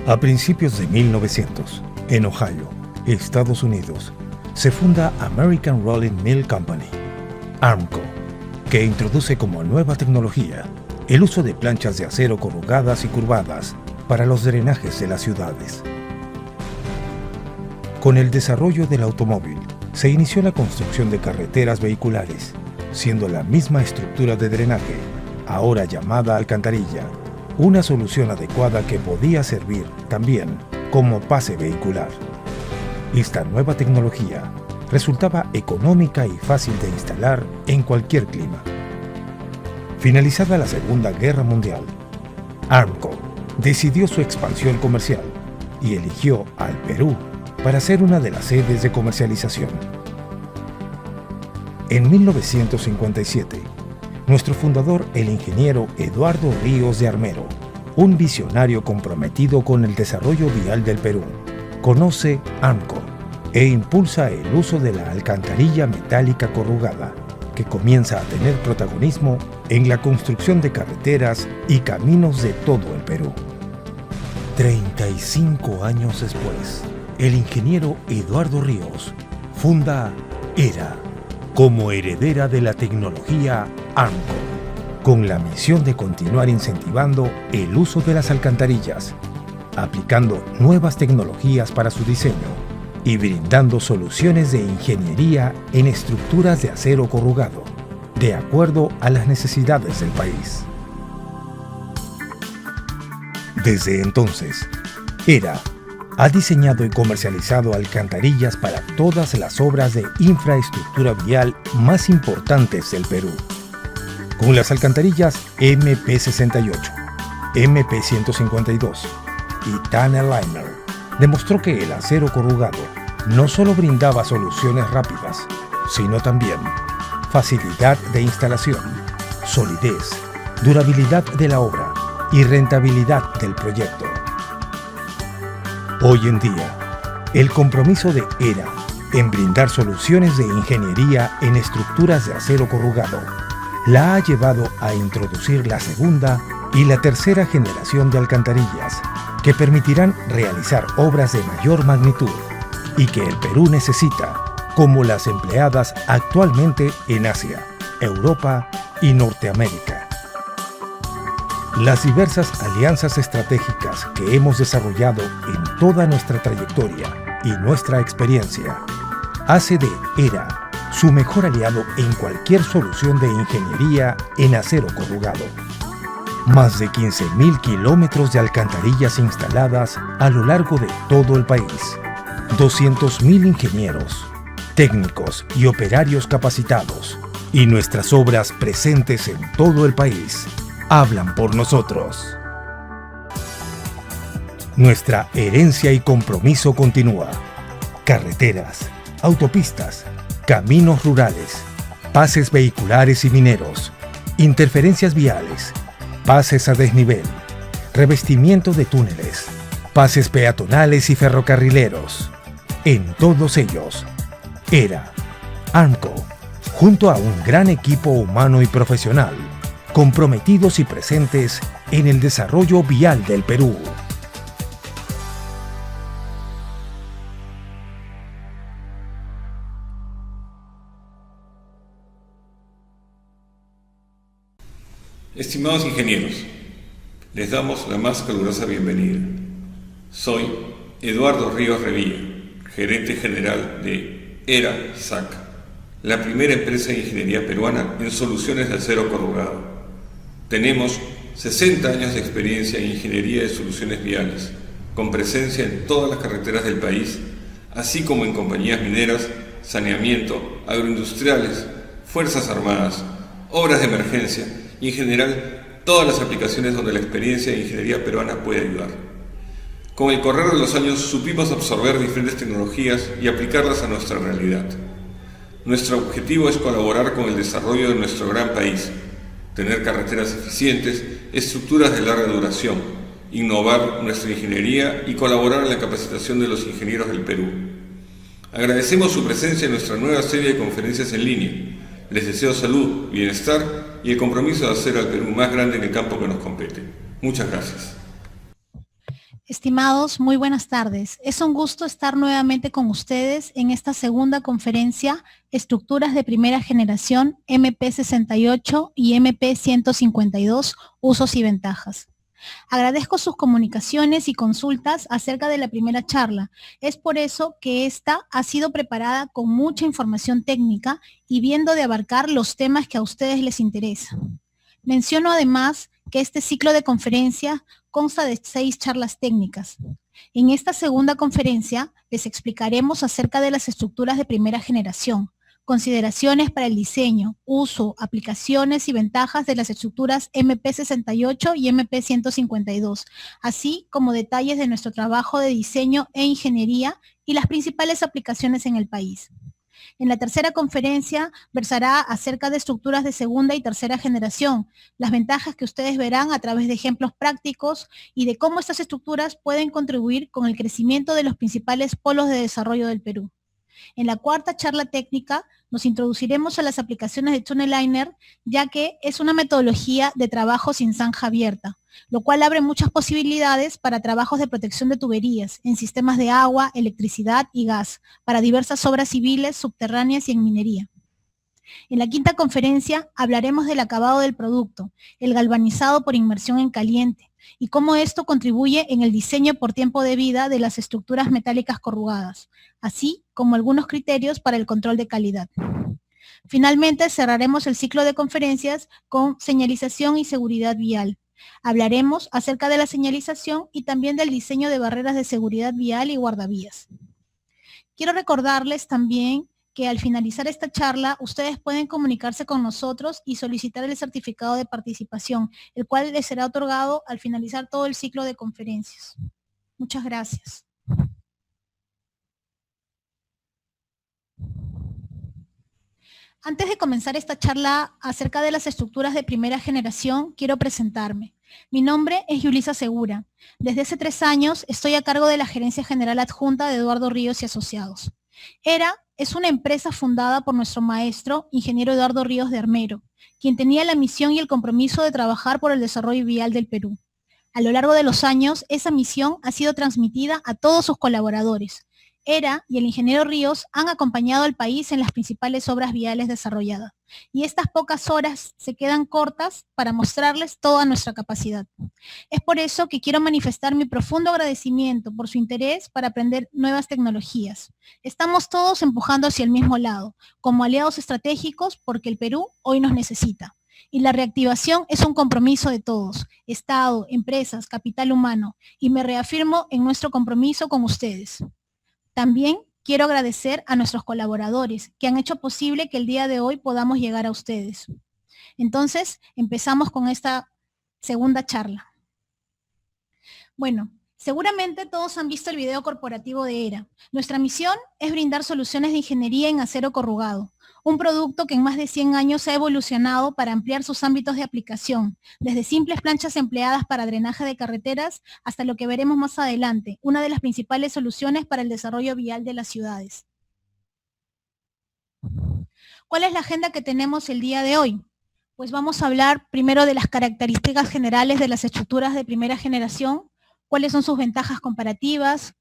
A principios de 1900, en Ohio, Estados Unidos, se funda American Rolling Mill Company, ARMCO, que introduce como nueva tecnología el uso de planchas de acero corrugadas y curvadas para los drenajes de las ciudades. Con el desarrollo del automóvil, se inició la construcción de carreteras vehiculares, siendo la misma estructura de drenaje, ahora llamada alcantarilla, una solución adecuada que podía servir también como pase vehicular. Esta nueva tecnología resultaba económica y fácil de instalar en cualquier clima. Finalizada la Segunda Guerra Mundial, ARMCO decidió su expansión comercial y eligió al Perú para ser una de las sedes de comercialización. En 1957, nuestro fundador, el ingeniero Eduardo Ríos de Armero, un visionario comprometido con el desarrollo vial del Perú, conoce ARMCO e impulsa el uso de la alcantarilla metálica corrugada, que comienza a tener protagonismo en la construcción de carreteras y caminos de todo el Perú. 35 años después, el ingeniero Eduardo Ríos funda ERA como heredera de la tecnología ARMCO, con la misión de continuar incentivando el uso de las alcantarillas, aplicando nuevas tecnologías para su diseño y brindando soluciones de ingeniería en estructuras de acero corrugado, de acuerdo a las necesidades del país. Desde entonces, ERA ha diseñado y comercializado alcantarillas para todas las obras de infraestructura vial más importantes del Perú. Con las alcantarillas MP68, MP152 y Tunnel Liner, demostró que el acero corrugado no solo brindaba soluciones rápidas, sino también facilidad de instalación, solidez, durabilidad de la obra y rentabilidad del proyecto. Hoy en día, el compromiso de ERA en brindar soluciones de ingeniería en estructuras de acero corrugado la ha llevado a introducir la segunda y la tercera generación de alcantarillas que permitirán realizar obras de mayor magnitud y que el Perú necesita, como las empleadas actualmente en Asia, Europa y Norteamérica. Las diversas alianzas estratégicas que hemos desarrollado en toda nuestra trayectoria y nuestra experiencia hace de ERA su mejor aliado en cualquier solución de ingeniería en acero corrugado. Más de 15.000 kilómetros de alcantarillas instaladas a lo largo de todo el país, 200.000 ingenieros, técnicos y operarios capacitados, y nuestras obras presentes en todo el país hablan por nosotros. Nuestra herencia y compromiso continúa. Carreteras, autopistas, caminos rurales, pases vehiculares y mineros, interferencias viales, pases a desnivel, revestimiento de túneles, pases peatonales y ferrocarrileros. En todos ellos, ERA, ARMCO, junto a un gran equipo humano y profesional, comprometidos y presentes en el desarrollo vial del Perú. Estimados ingenieros, les damos la más calurosa bienvenida. Soy Eduardo Ríos Revilla, gerente general de ERA SAC, la primera empresa de ingeniería peruana en soluciones de acero corrugado. Tenemos 60 años de experiencia en ingeniería de soluciones viales, con presencia en todas las carreteras del país, así como en compañías mineras, saneamiento, agroindustriales, fuerzas armadas, obras de emergencia y en general todas las aplicaciones donde la experiencia de ingeniería peruana puede ayudar. Con el correr de los años supimos absorber diferentes tecnologías y aplicarlas a nuestra realidad. Nuestro objetivo es colaborar con el desarrollo de nuestro gran país, tener carreteras eficientes, estructuras de larga duración, innovar nuestra ingeniería y colaborar en la capacitación de los ingenieros del Perú. Agradecemos su presencia en nuestra nueva serie de conferencias en línea. Les deseo salud, bienestar y el compromiso de hacer al Perú más grande en el campo que nos compete. Muchas gracias. Estimados, muy buenas tardes. Es un gusto estar nuevamente con ustedes en esta segunda conferencia, Estructuras de Primera Generación, MP68 y MP152, Usos y Ventajas. Agradezco sus comunicaciones y consultas acerca de la primera charla. Es por eso que esta ha sido preparada con mucha información técnica y viendo de abarcar los temas que a ustedes les interesan. Menciono además que este ciclo de conferencia consta de 6 charlas técnicas. En esta segunda conferencia les explicaremos acerca de las estructuras de primera generación, consideraciones para el diseño, uso, aplicaciones y ventajas de las estructuras MP68 y MP152, así como detalles de nuestro trabajo de diseño e ingeniería y las principales aplicaciones en el país. En la tercera conferencia versará acerca de estructuras de segunda y tercera generación, las ventajas que ustedes verán a través de ejemplos prácticos y de cómo estas estructuras pueden contribuir con el crecimiento de los principales polos de desarrollo del Perú. En la cuarta charla técnica nos introduciremos a las aplicaciones de Tunnel Liner, ya que es una metodología de trabajo sin zanja abierta, lo cual abre muchas posibilidades para trabajos de protección de tuberías en sistemas de agua, electricidad y gas, para diversas obras civiles, subterráneas y en minería. En la quinta conferencia hablaremos del acabado del producto, el galvanizado por inmersión en caliente, y cómo esto contribuye en el diseño por tiempo de vida de las estructuras metálicas corrugadas, así como algunos criterios para el control de calidad. Finalmente, cerraremos el ciclo de conferencias con señalización y seguridad vial. Hablaremos acerca de la señalización y también del diseño de barreras de seguridad vial y guardavías. Quiero recordarles también que al finalizar esta charla, ustedes pueden comunicarse con nosotros y solicitar el certificado de participación, el cual les será otorgado al finalizar todo el ciclo de conferencias. Muchas gracias. Antes de comenzar esta charla acerca de las estructuras de primera generación, quiero presentarme. Mi nombre es Yulisa Segura. Desde hace 3 años estoy a cargo de la Gerencia General Adjunta de Eduardo Ríos y Asociados. ERA es una empresa fundada por nuestro maestro, ingeniero Eduardo Ríos de Armero, quien tenía la misión y el compromiso de trabajar por el desarrollo vial del Perú. A lo largo de los años, esa misión ha sido transmitida a todos sus colaboradores. ERA y el ingeniero Ríos han acompañado al país en las principales obras viales desarrolladas, y estas pocas horas se quedan cortas para mostrarles toda nuestra capacidad. Es por eso que quiero manifestar mi profundo agradecimiento por su interés para aprender nuevas tecnologías. Estamos todos empujando hacia el mismo lado, como aliados estratégicos, porque el Perú hoy nos necesita. Y la reactivación es un compromiso de todos, Estado, empresas, capital humano, y me reafirmo en nuestro compromiso con ustedes. También quiero agradecer a nuestros colaboradores que han hecho posible que el día de hoy podamos llegar a ustedes. Entonces, empezamos con esta segunda charla. Bueno, seguramente todos han visto el video corporativo de ERA. Nuestra misión es brindar soluciones de ingeniería en acero corrugado, un producto que en más de 100 años ha evolucionado para ampliar sus ámbitos de aplicación, desde simples planchas empleadas para drenaje de carreteras hasta lo que veremos más adelante, una de las principales soluciones para el desarrollo vial de las ciudades. ¿Cuál es la agenda que tenemos el día de hoy? Pues vamos a hablar primero de las características generales de las estructuras de primera generación, cuáles son sus ventajas comparativas,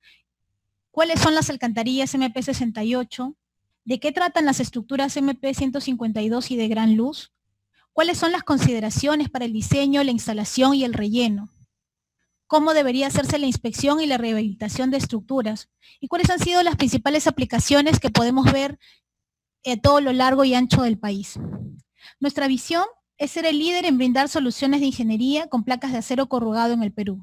cuáles son las alcantarillas MP68, de qué tratan las estructuras MP152 y de gran luz, cuáles son las consideraciones para el diseño, la instalación y el relleno, cómo debería hacerse la inspección y la rehabilitación de estructuras, y cuáles han sido las principales aplicaciones que podemos ver a todo lo largo y ancho del país. Nuestra visión es ser el líder en brindar soluciones de ingeniería con placas de acero corrugado en el Perú.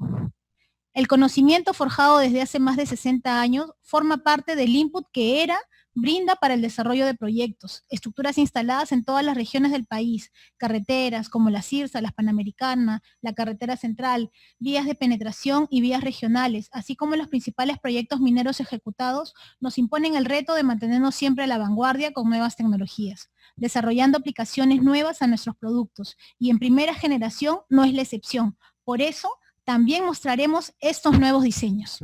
El conocimiento forjado desde hace más de 60 años forma parte del input que ERA brinda para el desarrollo de proyectos, estructuras instaladas en todas las regiones del país, carreteras como la CIRSA, la Panamericana, la Carretera Central, vías de penetración y vías regionales, así como los principales proyectos mineros ejecutados, nos imponen el reto de mantenernos siempre a la vanguardia con nuevas tecnologías, desarrollando aplicaciones nuevas a nuestros productos, y en primera generación no es la excepción. Por eso, también mostraremos estos nuevos diseños.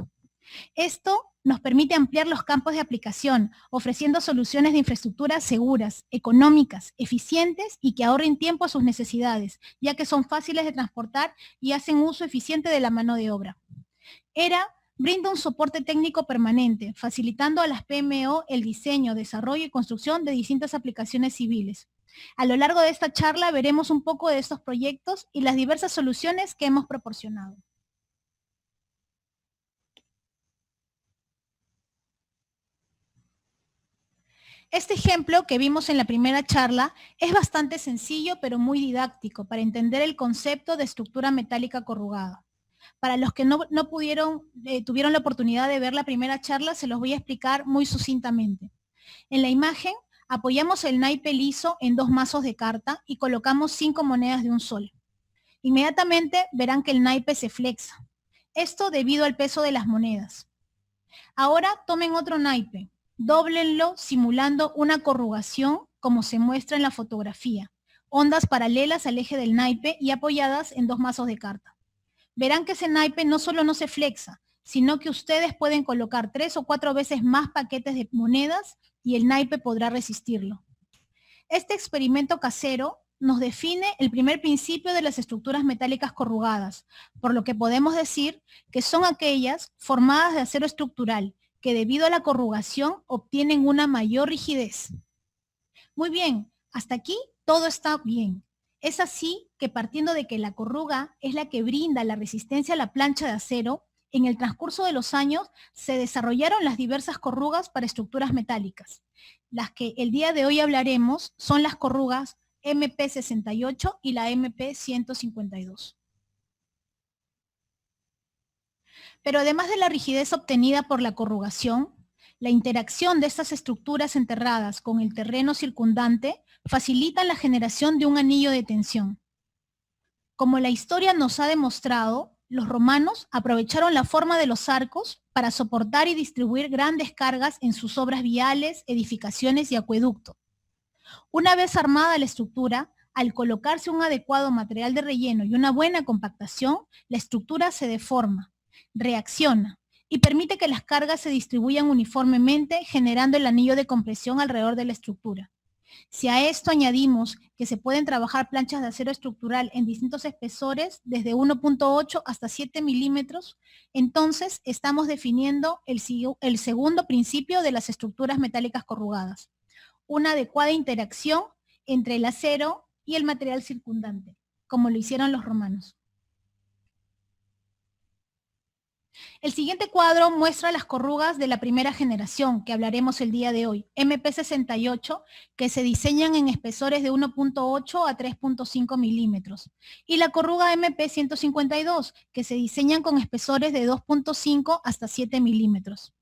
Esto nos permite ampliar los campos de aplicación, ofreciendo soluciones de infraestructura seguras, económicas, eficientes y que ahorren tiempo a sus necesidades, ya que son fáciles de transportar y hacen uso eficiente de la mano de obra. ERA brinda un soporte técnico permanente, facilitando a las PMO el diseño, desarrollo y construcción de distintas aplicaciones civiles. A lo largo de esta charla veremos un poco de estos proyectos y las diversas soluciones que hemos proporcionado. Este ejemplo que vimos en la primera charla es bastante sencillo pero muy didáctico para entender el concepto de estructura metálica corrugada. Para los que no tuvieron la oportunidad de ver la primera charla, se los voy a explicar muy sucintamente. En la imagen, apoyamos el naipe liso en 2 mazos de carta y colocamos 5 monedas de un sol. Inmediatamente verán que el naipe se flexa. Esto debido al peso de las monedas. Ahora tomen otro naipe, dóblenlo simulando una corrugación como se muestra en la fotografía. Ondas paralelas al eje del naipe y apoyadas en 2 mazos de carta. Verán que ese naipe no solo no se flexa, sino que ustedes pueden colocar 3 o 4 veces más paquetes de monedas y el naipe podrá resistirlo. Este experimento casero nos define el primer principio de las estructuras metálicas corrugadas, por lo que podemos decir que son aquellas formadas de acero estructural, que debido a la corrugación obtienen una mayor rigidez. Muy bien, hasta aquí todo está bien. Es así que partiendo de que la corruga es la que brinda la resistencia a la plancha de acero, en el transcurso de los años se desarrollaron las diversas corrugas para estructuras metálicas. Las que el día de hoy hablaremos son las corrugas MP68 y la MP152. Pero además de la rigidez obtenida por la corrugación, la interacción de estas estructuras enterradas con el terreno circundante facilitan la generación de un anillo de tensión. Como la historia nos ha demostrado, los romanos aprovecharon la forma de los arcos para soportar y distribuir grandes cargas en sus obras viales, edificaciones y acueductos. Una vez armada la estructura, al colocarse un adecuado material de relleno y una buena compactación, la estructura se deforma, reacciona y permite que las cargas se distribuyan uniformemente, generando el anillo de compresión alrededor de la estructura. Si a esto añadimos que se pueden trabajar planchas de acero estructural en distintos espesores, desde 1.8 hasta 7 milímetros, entonces estamos definiendo el segundo principio de las estructuras metálicas corrugadas: una adecuada interacción entre el acero y el material circundante, como lo hicieron los romanos. El siguiente cuadro muestra las corrugas de la primera generación, que hablaremos el día de hoy, MP68, que se diseñan en espesores de 1.8 a 3.5 milímetros, y la corruga MP152, que se diseñan con espesores de 2.5 hasta 7 milímetros.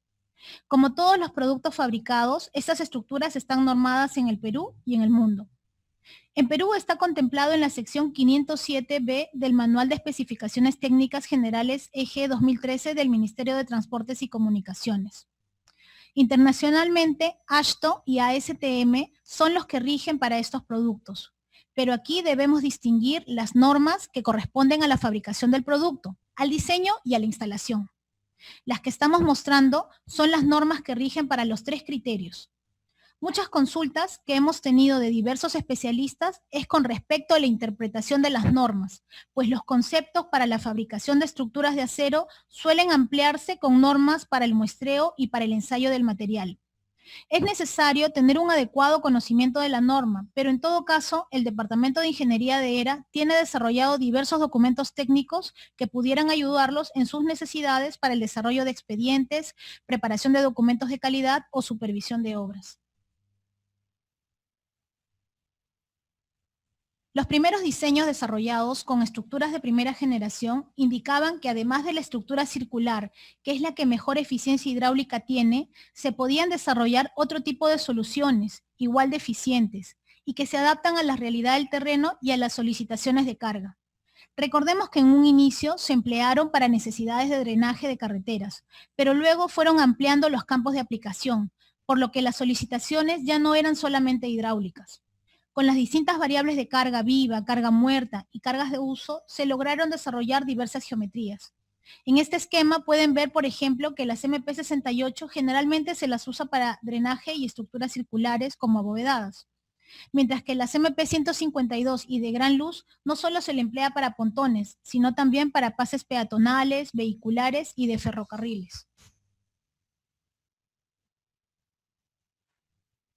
Como todos los productos fabricados, estas estructuras están normadas en el Perú y en el mundo. En Perú está contemplado en la sección 507B del Manual de Especificaciones Técnicas Generales EG 2013 del Ministerio de Transportes y Comunicaciones. Internacionalmente, AASHTO y ASTM son los que rigen para estos productos, pero aquí debemos distinguir las normas que corresponden a la fabricación del producto, al diseño y a la instalación. Las que estamos mostrando son las normas que rigen para los 3 criterios. Muchas consultas que hemos tenido de diversos especialistas es con respecto a la interpretación de las normas, pues los conceptos para la fabricación de estructuras de acero suelen ampliarse con normas para el muestreo y para el ensayo del material. Es necesario tener un adecuado conocimiento de la norma, pero en todo caso, el Departamento de Ingeniería de ERA tiene desarrollado diversos documentos técnicos que pudieran ayudarlos en sus necesidades para el desarrollo de expedientes, preparación de documentos de calidad o supervisión de obras. Los primeros diseños desarrollados con estructuras de primera generación indicaban que además de la estructura circular, que es la que mejor eficiencia hidráulica tiene, se podían desarrollar otro tipo de soluciones, igual de eficientes, y que se adaptan a la realidad del terreno y a las solicitaciones de carga. Recordemos que en un inicio se emplearon para necesidades de drenaje de carreteras, pero luego fueron ampliando los campos de aplicación, por lo que las solicitaciones ya no eran solamente hidráulicas. Con las distintas variables de carga viva, carga muerta y cargas de uso, se lograron desarrollar diversas geometrías. En este esquema pueden ver, por ejemplo, que las MP68 generalmente se las usa para drenaje y estructuras circulares como abovedadas. mientras que las MP152 y de gran luz no solo se le emplea para pontones, sino también para pases peatonales, vehiculares y de ferrocarriles.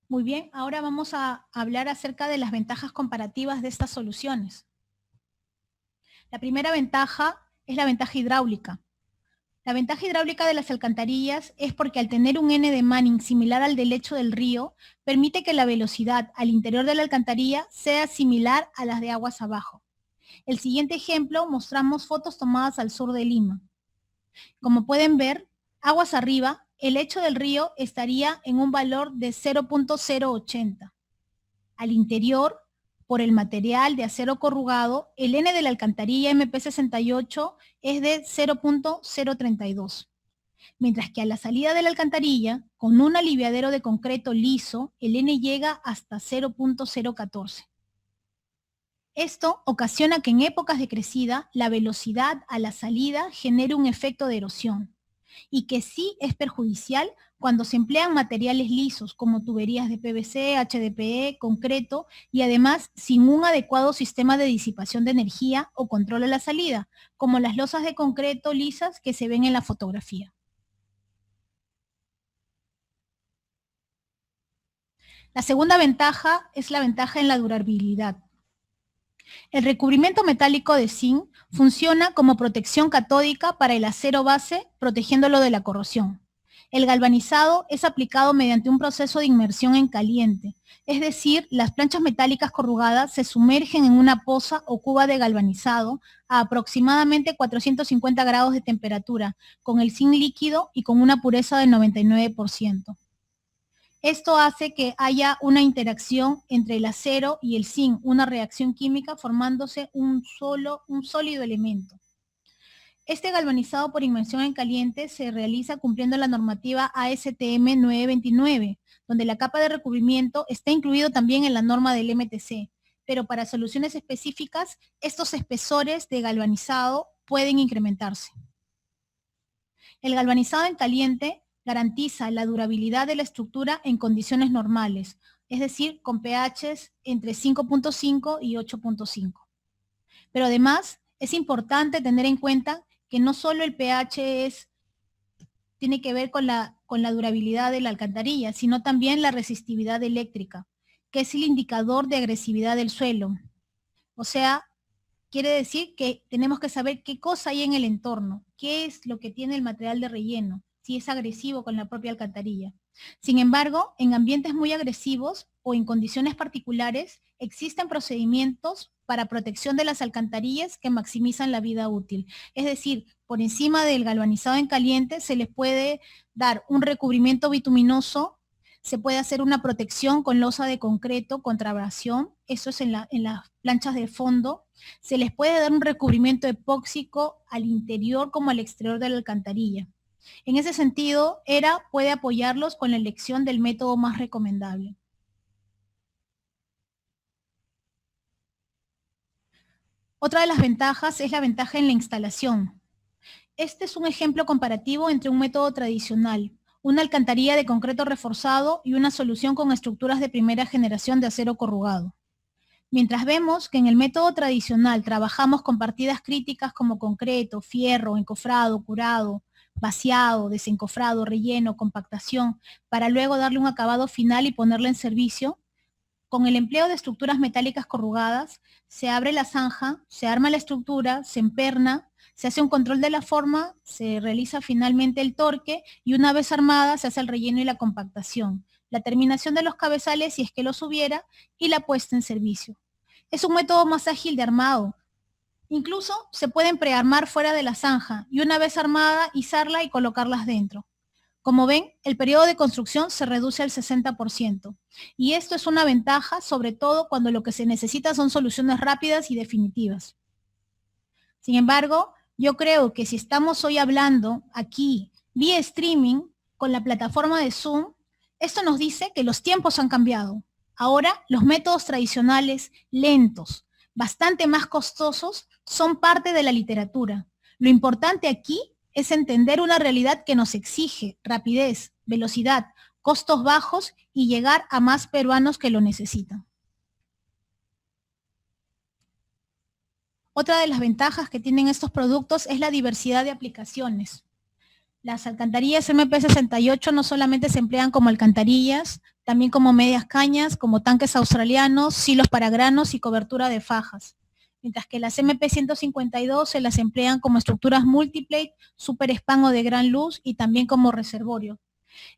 Muy bien, ahora vamos a hablar acerca de las ventajas comparativas de estas soluciones. La primera ventaja es la ventaja hidráulica. La ventaja hidráulica de las alcantarillas es porque al tener un N de Manning similar al del lecho del río, permite que la velocidad al interior de la alcantarilla sea similar a las de aguas abajo. El siguiente ejemplo mostramos fotos tomadas al sur de Lima. Como pueden ver, aguas arriba, el lecho del río estaría en un valor de 0.080. Al interior, por el material de acero corrugado, el N de la alcantarilla MP68 es de 0.032. Mientras que a la salida de la alcantarilla, con un aliviadero de concreto liso, el N llega hasta 0.014. Esto ocasiona que en épocas de crecida, la velocidad a la salida genere un efecto de erosión, y que sí es perjudicial cuando se emplean materiales lisos como tuberías de PVC, HDPE, concreto y además sin un adecuado sistema de disipación de energía o control a la salida, como las losas de concreto lisas que se ven en la fotografía. La segunda ventaja es la ventaja en la durabilidad. El recubrimiento metálico de zinc funciona como protección catódica para el acero base, protegiéndolo de la corrosión. El galvanizado es aplicado mediante un proceso de inmersión en caliente, es decir, las planchas metálicas corrugadas se sumergen en una poza o cuba de galvanizado a aproximadamente 450 grados de temperatura, con el zinc líquido y con una pureza del 99%. Esto hace que haya una interacción entre el acero y el zinc, una reacción química formándose un sólido elemento. Este galvanizado por inmersión en caliente se realiza cumpliendo la normativa ASTM 929, donde la capa de recubrimiento está incluido también en la norma del MTC, pero para soluciones específicas, estos espesores de galvanizado pueden incrementarse. El galvanizado en caliente garantiza la durabilidad de la estructura en condiciones normales, es decir, con pHs entre 5.5 y 8.5. Pero además, es importante tener en cuenta que no solo el pH tiene que ver con la durabilidad de la alcantarilla, sino también la resistividad eléctrica, que es el indicador de agresividad del suelo. O sea, quiere decir que tenemos que saber qué cosa hay en el entorno, qué es lo que tiene el material de relleno, si es agresivo con la propia alcantarilla. Sin embargo, en ambientes muy agresivos o en condiciones particulares, existen procedimientos para protección de las alcantarillas que maximizan la vida útil. Es decir, por encima del galvanizado en caliente se les puede dar un recubrimiento bituminoso, se puede hacer una protección con losa de concreto contra abrasión, eso es en las planchas de fondo. Se les puede dar un recubrimiento epóxico al interior como al exterior de la alcantarilla. En ese sentido, ERA puede apoyarlos con la elección del método más recomendable. Otra de las ventajas es la ventaja en la instalación. Este es un ejemplo comparativo entre un método tradicional, una alcantarilla de concreto reforzado y una solución con estructuras de primera generación de acero corrugado. Mientras vemos que en el método tradicional trabajamos con partidas críticas como concreto, fierro, encofrado, curado, vaciado, desencofrado, relleno, compactación, para luego darle un acabado final y ponerla en servicio, con el empleo de estructuras metálicas corrugadas, se abre la zanja, se arma la estructura, se emperna, se hace un control de la forma, se realiza finalmente el torque y una vez armada se hace el relleno y la compactación, la terminación de los cabezales si es que los hubiera y la puesta en servicio. Es un método más ágil de armado. Incluso se pueden prearmar fuera de la zanja y una vez armada izarla y colocarlas dentro. Como ven, el periodo de construcción se reduce al 60%. Y esto es una ventaja, sobre todo cuando lo que se necesita son soluciones rápidas y definitivas. Sin embargo, yo creo que si estamos hoy hablando aquí vía streaming con la plataforma de Zoom, esto nos dice que los tiempos han cambiado. Ahora los métodos tradicionales, lentos, bastante más costosos, son parte de la literatura. Lo importante aquí es entender una realidad que nos exige rapidez, velocidad, costos bajos y llegar a más peruanos que lo necesitan. Otra de las ventajas que tienen estos productos es la diversidad de aplicaciones. Las alcantarillas MP68 no solamente se emplean como alcantarillas, también como medias cañas, como tanques australianos, silos para granos y cobertura de fajas. Mientras que las MP152 se las emplean como estructuras multiplate, super span o de gran luz y también como reservorio.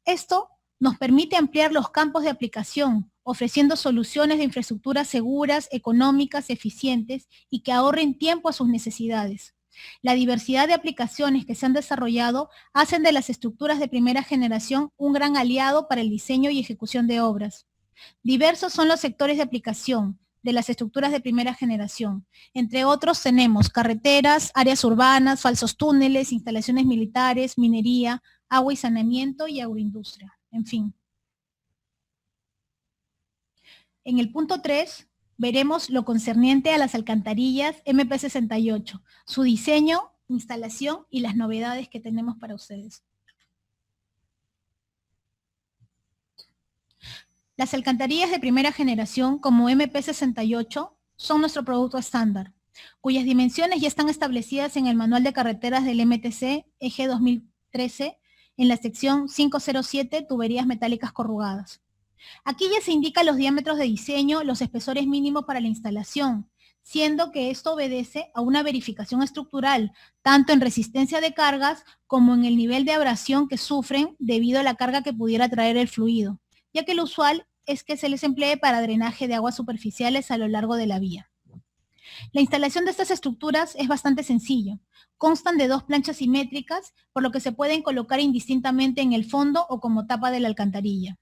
Esto nos permite ampliar los campos de aplicación, ofreciendo soluciones de infraestructuras seguras, económicas, eficientes y que ahorren tiempo a sus necesidades. La diversidad de aplicaciones que se han desarrollado hacen de las estructuras de primera generación un gran aliado para el diseño y ejecución de obras. Diversos son los sectores de aplicación de las estructuras de primera generación. Entre otros tenemos carreteras, áreas urbanas, falsos túneles, instalaciones militares, minería, agua y saneamiento y agroindustria. En fin. En el punto 3 veremos lo concerniente a las alcantarillas MP68, su diseño, instalación y las novedades que tenemos para ustedes. Las alcantarillas de primera generación, como MP68, son nuestro producto estándar, cuyas dimensiones ya están establecidas en el Manual de Carreteras del MTC, eje 2013, en la sección 507, tuberías metálicas corrugadas. Aquí ya se indican los diámetros de diseño, los espesores mínimos para la instalación, siendo que esto obedece a una verificación estructural, tanto en resistencia de cargas como en el nivel de abrasión que sufren debido a la carga que pudiera traer el fluido, ya que lo usual es que se les emplee para drenaje de aguas superficiales a lo largo de la vía. La instalación de estas estructuras es bastante sencillo. Constan de 2 planchas simétricas, por lo que se pueden colocar indistintamente en el fondo o como tapa de la alcantarilla.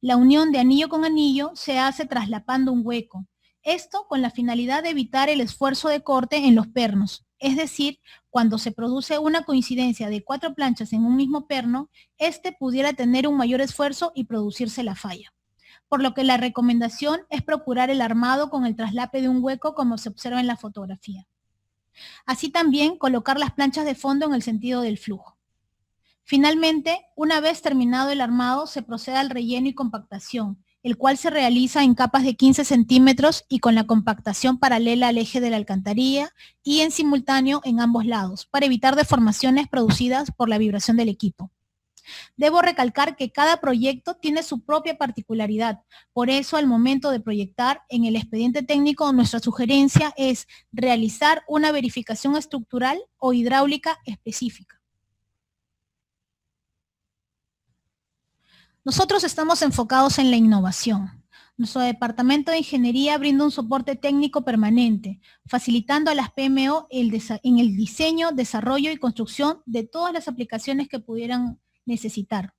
La unión de anillo con anillo se hace traslapando un hueco. Esto con la finalidad de evitar el esfuerzo de corte en los pernos. Es decir, cuando se produce una coincidencia de 4 planchas en un mismo perno, este pudiera tener un mayor esfuerzo y producirse la falla. Por lo que la recomendación es procurar el armado con el traslape de un hueco como se observa en la fotografía. Así también colocar las planchas de fondo en el sentido del flujo. Finalmente, una vez terminado el armado, se procede al relleno y compactación, el cual se realiza en capas de 15 centímetros y con la compactación paralela al eje de la alcantarilla y en simultáneo en ambos lados, para evitar deformaciones producidas por la vibración del equipo. Debo recalcar que cada proyecto tiene su propia particularidad, por eso al momento de proyectar en el expediente técnico nuestra sugerencia es realizar una verificación estructural o hidráulica específica. Nosotros estamos enfocados en la innovación. Nuestro departamento de ingeniería brinda un soporte técnico permanente, facilitando a las PMO en el diseño, desarrollo y construcción de todas las aplicaciones que pudieran necesitar.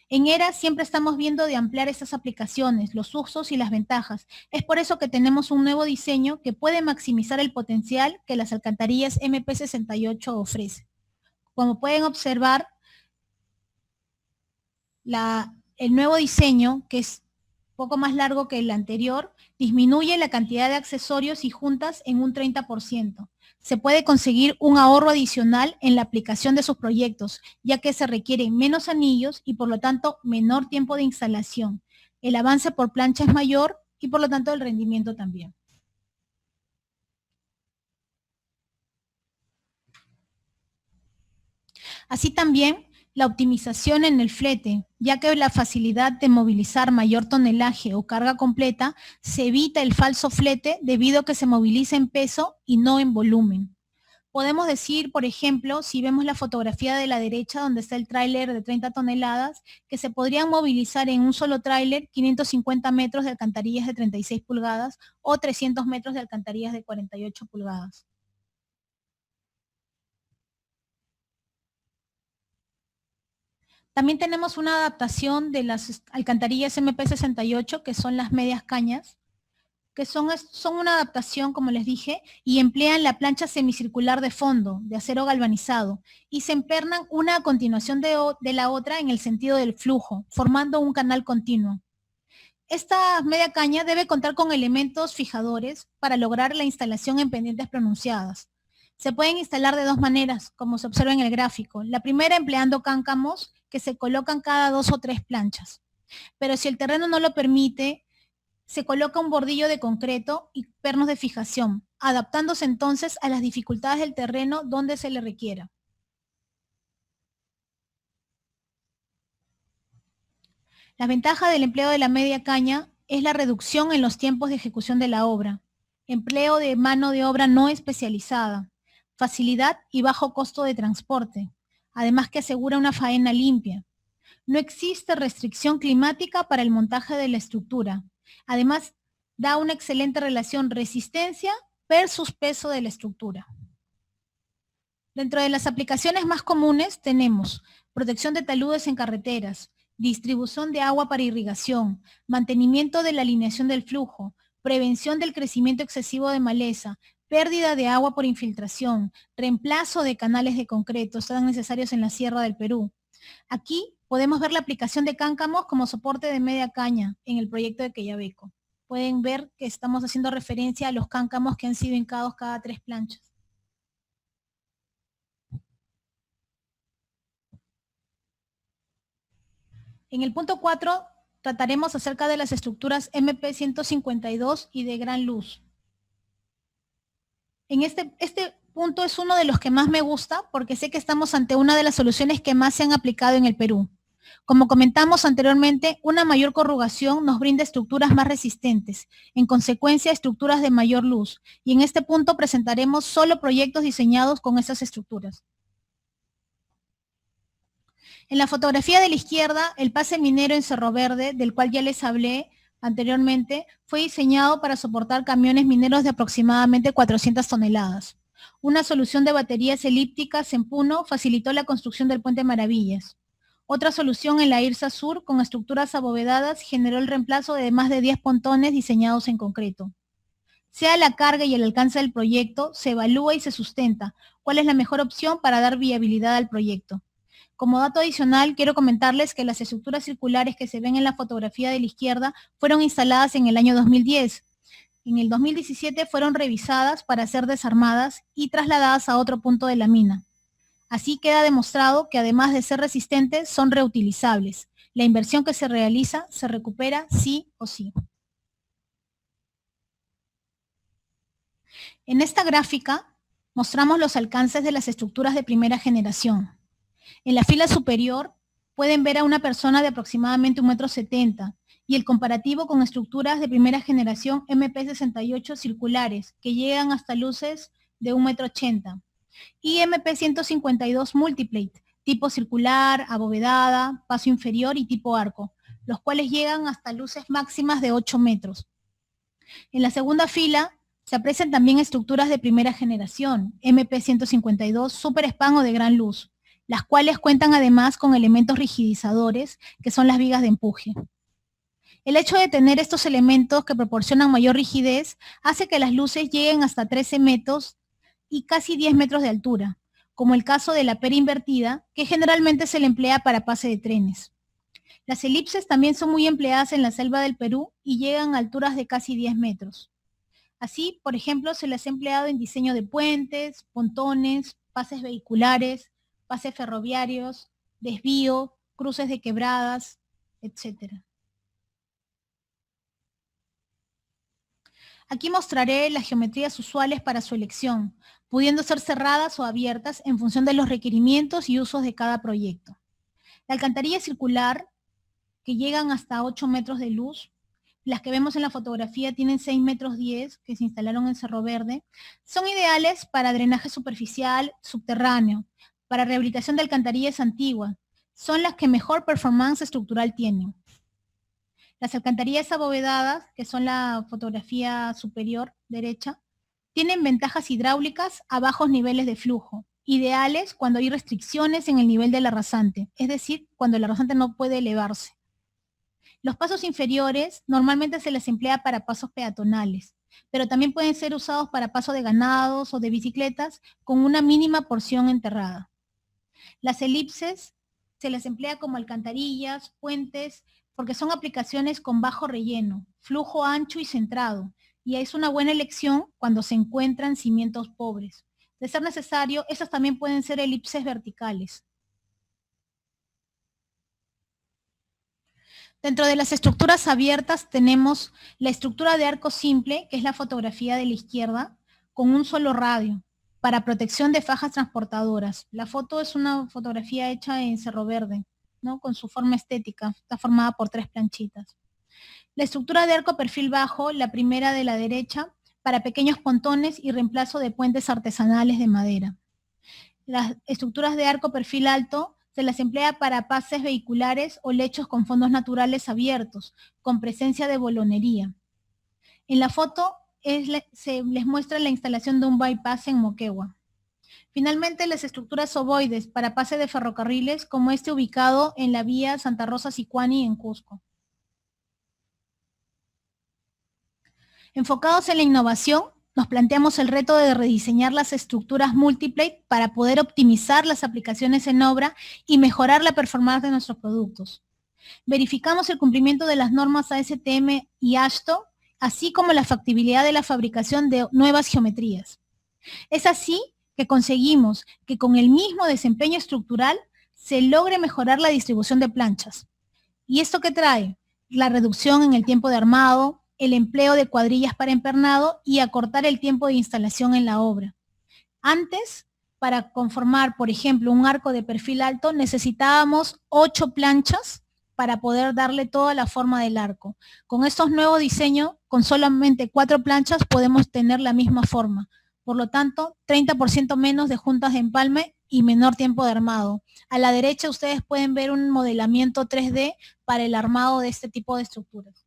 En ERA siempre estamos viendo de ampliar estas aplicaciones, los usos y las ventajas. Es por eso que tenemos un nuevo diseño que puede maximizar el potencial que las alcantarillas MP68 ofrecen. Como pueden observar, el nuevo diseño, que es poco más largo que el anterior, disminuye la cantidad de accesorios y juntas en un 30%. Se puede conseguir un ahorro adicional en la aplicación de sus proyectos, ya que se requieren menos anillos y por lo tanto menor tiempo de instalación. El avance por plancha es mayor y por lo tanto el rendimiento también. Así también, la optimización en el flete, ya que la facilidad de movilizar mayor tonelaje o carga completa, se evita el falso flete debido a que se moviliza en peso y no en volumen. Podemos decir, por ejemplo, si vemos la fotografía de la derecha donde está el tráiler de 30 toneladas, que se podrían movilizar en un solo tráiler 550 metros de alcantarillas de 36 pulgadas o 300 metros de alcantarillas de 48 pulgadas. También tenemos una adaptación de las alcantarillas MP68, que son las medias cañas, que son una adaptación, como les dije, y emplean la plancha semicircular de fondo, de acero galvanizado, y se empernan una a continuación de la otra en el sentido del flujo, formando un canal continuo. Esta media caña debe contar con elementos fijadores para lograr la instalación en pendientes pronunciadas. Se pueden instalar de 2 maneras, como se observa en el gráfico. La primera empleando cáncamos que se colocan cada 2 o 3 planchas. Pero si el terreno no lo permite, se coloca un bordillo de concreto y pernos de fijación. adaptándose entonces a las dificultades del terreno donde se le requiera. La ventaja del empleo de la media caña es la reducción en los tiempos de ejecución de la obra, empleo de mano de obra no especializada, facilidad y bajo costo de transporte, además que asegura una faena limpia. No existe restricción climática para el montaje de la estructura. Además, da una excelente relación resistencia versus peso de la estructura. Dentro de las aplicaciones más comunes tenemos protección de taludes en carreteras, distribución de agua para irrigación, mantenimiento de la alineación del flujo, prevención del crecimiento excesivo de maleza, pérdida de agua por infiltración, reemplazo de canales de concreto, tan necesarios en la Sierra del Perú. Aquí podemos ver la aplicación de cáncamos como soporte de media caña en el proyecto de Quellaveco. Pueden ver que estamos haciendo referencia a los cáncamos que han sido hincados cada 3 planchas. En el punto 4 trataremos acerca de las estructuras MP152 y de gran luz. En este punto es uno de los que más me gusta porque sé que estamos ante una de las soluciones que más se han aplicado en el Perú. Como comentamos anteriormente, una mayor corrugación nos brinda estructuras más resistentes, en consecuencia estructuras de mayor luz, y en este punto presentaremos solo proyectos diseñados con esas estructuras. En la fotografía de la izquierda, el pase minero en Cerro Verde, del cual ya les hablé anteriormente, fue diseñado para soportar camiones mineros de aproximadamente 400 toneladas. Una solución de baterías elípticas en Puno facilitó la construcción del Puente Maravillas. Otra solución en la IRSA Sur, con estructuras abovedadas, generó el reemplazo de más de 10 pontones diseñados en concreto. Sea la carga y el alcance del proyecto, se evalúa y se sustenta cuál es la mejor opción para dar viabilidad al proyecto. Como dato adicional, quiero comentarles que las estructuras circulares que se ven en la fotografía de la izquierda fueron instaladas en el año 2010. En el 2017 fueron revisadas para ser desarmadas y trasladadas a otro punto de la mina. Así queda demostrado que además de ser resistentes, son reutilizables. La inversión que se realiza se recupera sí o sí. En esta gráfica mostramos los alcances de las estructuras de primera generación. En la fila superior pueden ver a una persona de aproximadamente 1,70 m y el comparativo con estructuras de primera generación MP68 circulares que llegan hasta luces de 1,80 m y MP152 Multiplate, tipo circular, abovedada, paso inferior y tipo arco, los cuales llegan hasta luces máximas de 8 metros. En la segunda fila se aprecian también estructuras de primera generación, MP152 Super Span o de gran luz, las cuales cuentan además con elementos rigidizadores, que son las vigas de empuje. El hecho de tener estos elementos que proporcionan mayor rigidez hace que las luces lleguen hasta 13 metros y casi 10 metros de altura, como el caso de la pera invertida, que generalmente se le emplea para pase de trenes. Las elipses también son muy empleadas en la selva del Perú y llegan a alturas de casi 10 metros. Así, por ejemplo, se las ha empleado en diseño de puentes, pontones, pases vehiculares, pases ferroviarios, desvío, cruces de quebradas, etc. Aquí mostraré las geometrías usuales para su elección, pudiendo ser cerradas o abiertas en función de los requerimientos y usos de cada proyecto. La alcantarilla circular, que llegan hasta 8 metros de luz, las que vemos en la fotografía tienen 6,10 metros, que se instalaron en Cerro Verde, son ideales para drenaje superficial, subterráneo, para rehabilitación de alcantarillas antiguas. Son las que mejor performance estructural tienen. Las alcantarillas abovedadas, que son la fotografía superior derecha, tienen ventajas hidráulicas a bajos niveles de flujo, ideales cuando hay restricciones en el nivel del arrasante, es decir, cuando el arrasante no puede elevarse. Los pasos inferiores normalmente se les emplea para pasos peatonales, pero también pueden ser usados para paso de ganados o de bicicletas con una mínima porción enterrada. Las elipses se las emplea como alcantarillas, puentes, porque son aplicaciones con bajo relleno, flujo ancho y centrado, y es una buena elección cuando se encuentran cimientos pobres. De ser necesario, esas también pueden ser elipses verticales. Dentro de las estructuras abiertas tenemos la estructura de arco simple, que es la fotografía de la izquierda, con un solo radio para protección de fajas transportadoras. La foto es una fotografía hecha en Cerro Verde, ¿no? Con su forma estética, está formada por 3 planchitas. La estructura de arco perfil bajo, la primera de la derecha, para pequeños pontones y reemplazo de puentes artesanales de madera. Las estructuras de arco perfil alto se las emplea para pases vehiculares o lechos con fondos naturales abiertos, con presencia de bolonería. En la foto se les muestra la instalación de un bypass en Moquegua. Finalmente, las estructuras ovoides para pase de ferrocarriles, como este ubicado en la vía Santa Rosa-Sicuani en Cusco. Enfocados en la innovación, nos planteamos el reto de rediseñar las estructuras multiplate para poder optimizar las aplicaciones en obra y mejorar la performance de nuestros productos. Verificamos el cumplimiento de las normas ASTM y AASHTO, así como la factibilidad de la fabricación de nuevas geometrías. Es así que conseguimos que con el mismo desempeño estructural se logre mejorar la distribución de planchas. ¿Y esto qué trae? La reducción en el tiempo de armado, el empleo de cuadrillas para empernado y acortar el tiempo de instalación en la obra. Antes, para conformar, por ejemplo, un arco de perfil alto, necesitábamos 8 planchas para poder darle toda la forma del arco. Con estos nuevos diseños, con solamente 4 planchas podemos tener la misma forma. Por lo tanto, 30% menos de juntas de empalme y menor tiempo de armado. A la derecha ustedes pueden ver un modelamiento 3D para el armado de este tipo de estructuras.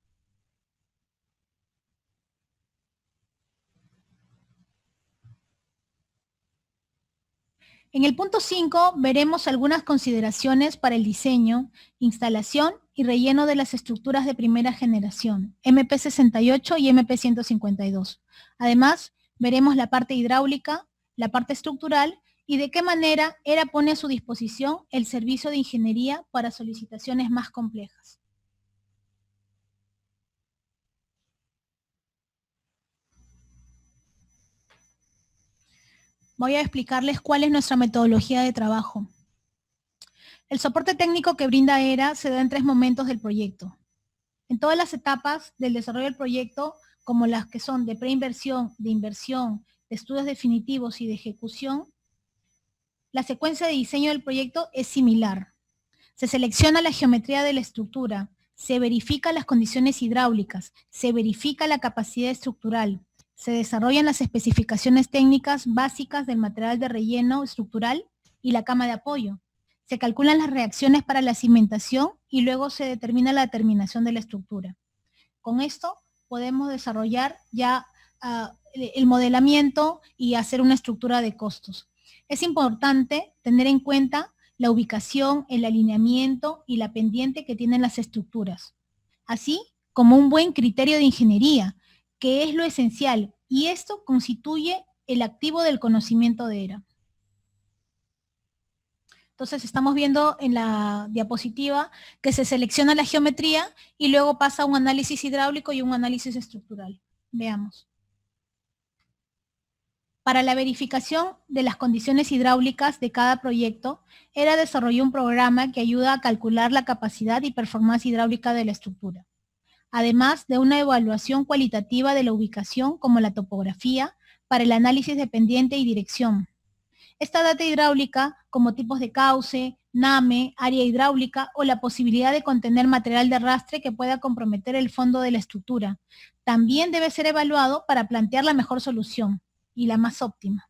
En el punto 5 veremos algunas consideraciones para el diseño, instalación y relleno de las estructuras de primera generación, MP68 y MP152. Además, veremos la parte hidráulica, la parte estructural y de qué manera ERA pone a su disposición el servicio de ingeniería para solicitaciones más complejas. Voy a explicarles cuál es nuestra metodología de trabajo. El soporte técnico que brinda ERA se da en 3 momentos del proyecto. En todas las etapas del desarrollo del proyecto, como las que son de preinversión, de inversión, de estudios definitivos y de ejecución, la secuencia de diseño del proyecto es similar. Se selecciona la geometría de la estructura, se verifican las condiciones hidráulicas, se verifica la capacidad estructural, se desarrollan las especificaciones técnicas básicas del material de relleno estructural y la cama de apoyo. Se calculan las reacciones para la cimentación y luego se determina la terminación de la estructura. Con esto podemos desarrollar ya el modelamiento y hacer una estructura de costos. Es importante tener en cuenta la ubicación, el alineamiento y la pendiente que tienen las estructuras, así como un buen criterio de ingeniería, que es lo esencial, y esto constituye el activo del conocimiento de ERA. Entonces estamos viendo en la diapositiva que se selecciona la geometría y luego pasa a un análisis hidráulico y un análisis estructural. Veamos. Para la verificación de las condiciones hidráulicas de cada proyecto, ERA desarrolló un programa que ayuda a calcular la capacidad y performance hidráulica de la estructura, además de una evaluación cualitativa de la ubicación como la topografía para el análisis de pendiente y dirección. Esta data hidráulica, como tipos de cauce, NAME, área hidráulica o la posibilidad de contener material de arrastre que pueda comprometer el fondo de la estructura, también debe ser evaluado para plantear la mejor solución y la más óptima.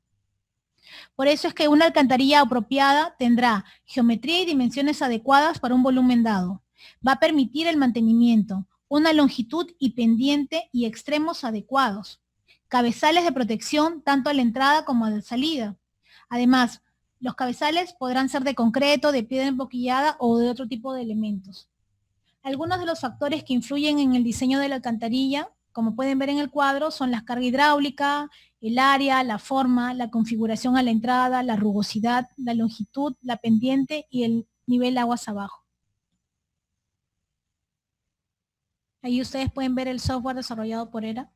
Por eso es que una alcantarilla apropiada tendrá geometría y dimensiones adecuadas para un volumen dado. Va a permitir el mantenimiento, una longitud y pendiente y extremos adecuados, cabezales de protección tanto a la entrada como a la salida. Además, los cabezales podrán ser de concreto, de piedra emboquillada o de otro tipo de elementos. Algunos de los factores que influyen en el diseño de la alcantarilla, como pueden ver en el cuadro, son la carga hidráulica, el área, la forma, la configuración a la entrada, la rugosidad, la longitud, la pendiente y el nivel aguas abajo. Ahí ustedes pueden ver el software desarrollado por ERA.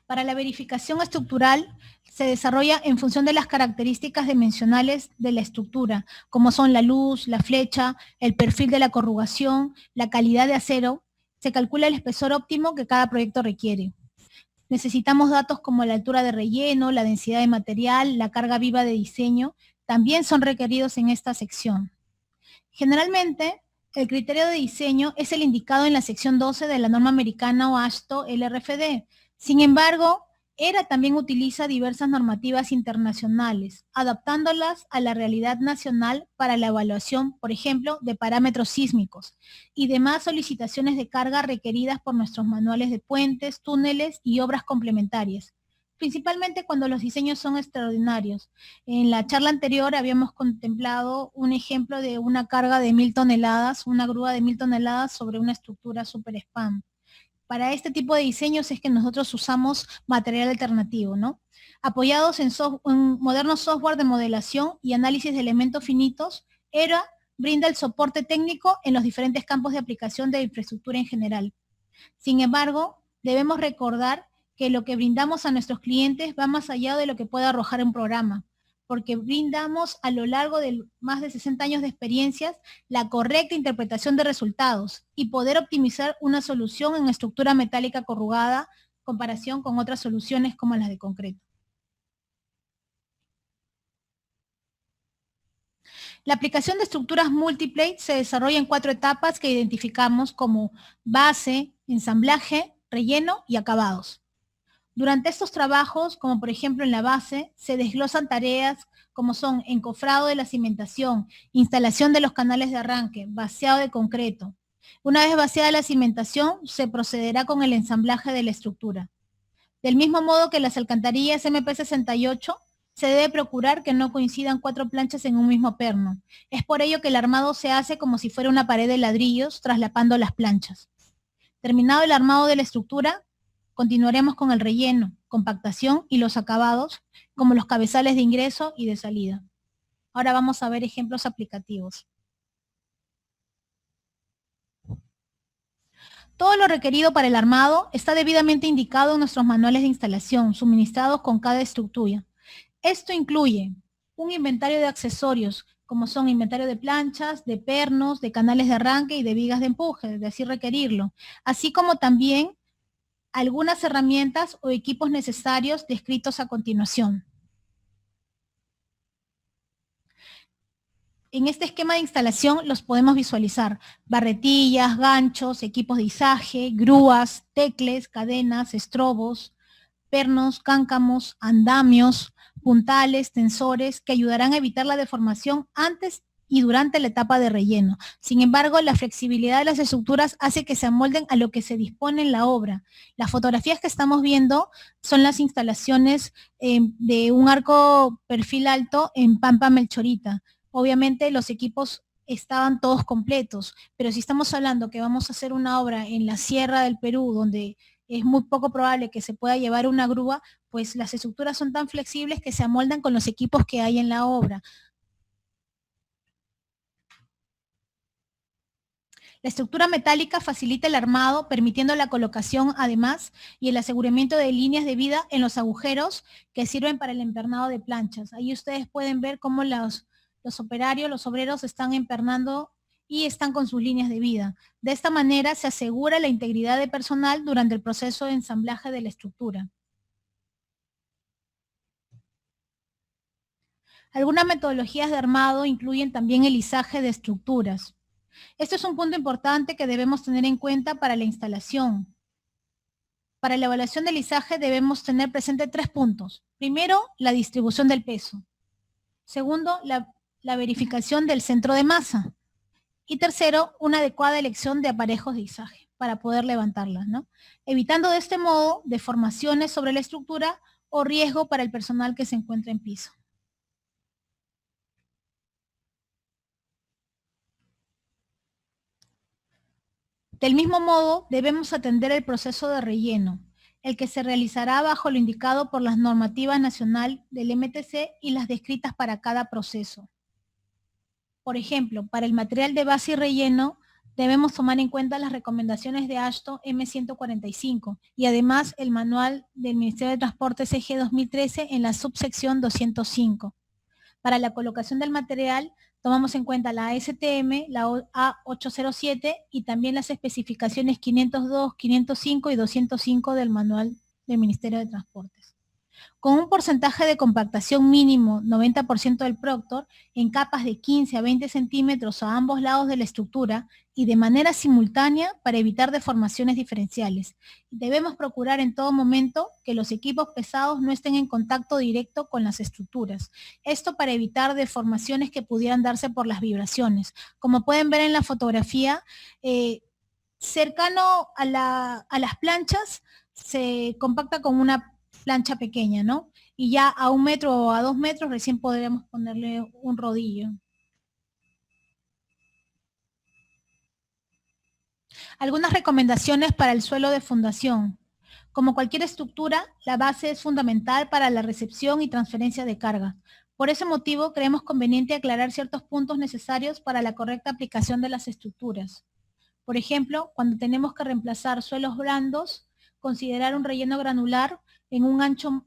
Para la verificación estructural se desarrolla en función de las características dimensionales de la estructura, como son la luz, la flecha, el perfil de la corrugación, la calidad de acero. Se calcula el espesor óptimo que cada proyecto requiere. Necesitamos datos como la altura de relleno, la densidad de material, la carga viva de diseño, también son requeridos en esta sección. Generalmente, el criterio de diseño es el indicado en la sección 12 de la norma americana o AASHTO LRFD. Sin embargo, ERA también utiliza diversas normativas internacionales, adaptándolas a la realidad nacional para la evaluación, por ejemplo, de parámetros sísmicos y demás solicitaciones de carga requeridas por nuestros manuales de puentes, túneles y obras complementarias, principalmente cuando los diseños son extraordinarios. En la charla anterior habíamos contemplado un ejemplo de una carga de 1000 toneladas, una grúa de 1000 toneladas sobre una estructura super spam. Para este tipo de diseños es que nosotros usamos material alternativo, ¿no? Apoyados en modernos software de modelación y análisis de elementos finitos, ERA brinda el soporte técnico en los diferentes campos de aplicación de infraestructura en general. Sin embargo, debemos recordar que lo que brindamos a nuestros clientes va más allá de lo que pueda arrojar un programa, porque brindamos a lo largo de más de 60 años de experiencias la correcta interpretación de resultados y poder optimizar una solución en estructura metálica corrugada en comparación con otras soluciones como las de concreto. La aplicación de estructuras múltiples se desarrolla en 4 etapas que identificamos como base, ensamblaje, relleno y acabados. Durante estos trabajos, como por ejemplo en la base, se desglosan tareas como son encofrado de la cimentación, instalación de los canales de arranque, vaciado de concreto. Una vez vaciada la cimentación, se procederá con el ensamblaje de la estructura. Del mismo modo que las alcantarillas MP68, se debe procurar que no coincidan 4 planchas en un mismo perno. Es por ello que el armado se hace como si fuera una pared de ladrillos, traslapando las planchas. Terminado el armado de la estructura, continuaremos con el relleno, compactación y los acabados, como los cabezales de ingreso y de salida. Ahora vamos a ver ejemplos aplicativos. Todo lo requerido para el armado está debidamente indicado en nuestros manuales de instalación, suministrados con cada estructura. Esto incluye un inventario de accesorios, como son inventario de planchas, de pernos, de canales de arranque y de vigas de empuje, de así requerirlo, así como también algunas herramientas o equipos necesarios descritos a continuación. En este esquema de instalación los podemos visualizar: barretillas, ganchos, equipos de izaje, grúas, tecles, cadenas, estrobos, pernos, cáncamos, andamios, puntales, tensores, que ayudarán a evitar la deformación antes y durante la etapa de relleno. Sin embargo, la flexibilidad de las estructuras hace que se amolden a lo que se dispone en la obra. Las fotografías que estamos viendo son las instalaciones de un arco perfil alto en Pampa Melchorita. Obviamente los equipos estaban todos completos, pero si estamos hablando que vamos a hacer una obra en la Sierra del Perú, donde es muy poco probable que se pueda llevar una grúa, pues las estructuras son tan flexibles que se amoldan con los equipos que hay en la obra. La estructura metálica facilita el armado, permitiendo la colocación además y el aseguramiento de líneas de vida en los agujeros que sirven para el empernado de planchas. Ahí ustedes pueden ver cómo los operarios, los obreros están empernando y están con sus líneas de vida. De esta manera se asegura la integridad de personal durante el proceso de ensamblaje de la estructura. Algunas metodologías de armado incluyen también el izaje de estructuras. Esto es un punto importante que debemos tener en cuenta para la instalación. Para la evaluación del izaje debemos tener presente 3 puntos. Primero, la distribución del peso. Segundo, la verificación del centro de masa. Y tercero, una adecuada elección de aparejos de izaje para poder levantarlas, ¿no? Evitando de este modo deformaciones sobre la estructura o riesgo para el personal que se encuentra en piso. Del mismo modo, debemos atender el proceso de relleno, el que se realizará bajo lo indicado por las normativas nacional del MTC y las descritas para cada proceso. Por ejemplo, para el material de base y relleno, debemos tomar en cuenta las recomendaciones de AASHTO M145 y además el manual del Ministerio de Transportes EG 2013 en la subsección 205. Para la colocación del material, tomamos en cuenta la ASTM, la A807 y también las especificaciones 502, 505 y 205 del Manual del Ministerio de Transportes. Con un porcentaje de compactación mínimo, 90% del Proctor, en capas de 15 a 20 centímetros a ambos lados de la estructura y de manera simultánea para evitar deformaciones diferenciales. Debemos procurar en todo momento que los equipos pesados no estén en contacto directo con las estructuras. Esto para evitar deformaciones que pudieran darse por las vibraciones. Como pueden ver en la fotografía, cercano a las planchas se compacta con una plancha pequeña, ¿no? Y ya a 1 metro o a 2 metros recién podríamos ponerle un rodillo. Algunas recomendaciones para el suelo de fundación. Como cualquier estructura, la base es fundamental para la recepción y transferencia de carga. Por ese motivo, creemos conveniente aclarar ciertos puntos necesarios para la correcta aplicación de las estructuras. Por ejemplo, cuando tenemos que reemplazar suelos blandos, considerar un relleno granular en un ancho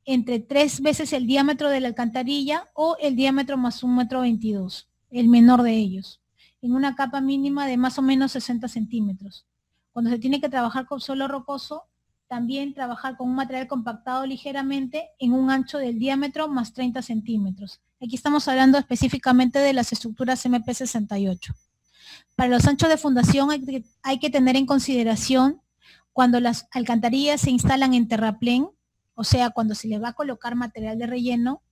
entre 3 veces el diámetro de la alcantarilla o el diámetro más 1,22 m, el menor de ellos, en una capa mínima de más o menos 60 centímetros. Cuando se tiene que trabajar con suelo rocoso, también trabajar con un material compactado ligeramente en un ancho del diámetro más 30 centímetros. Aquí estamos hablando específicamente de las estructuras MP68. Para los anchos de fundación hay que tener en consideración cuando las alcantarillas se instalan en terraplén, o sea, cuando se le va a colocar material de relleno,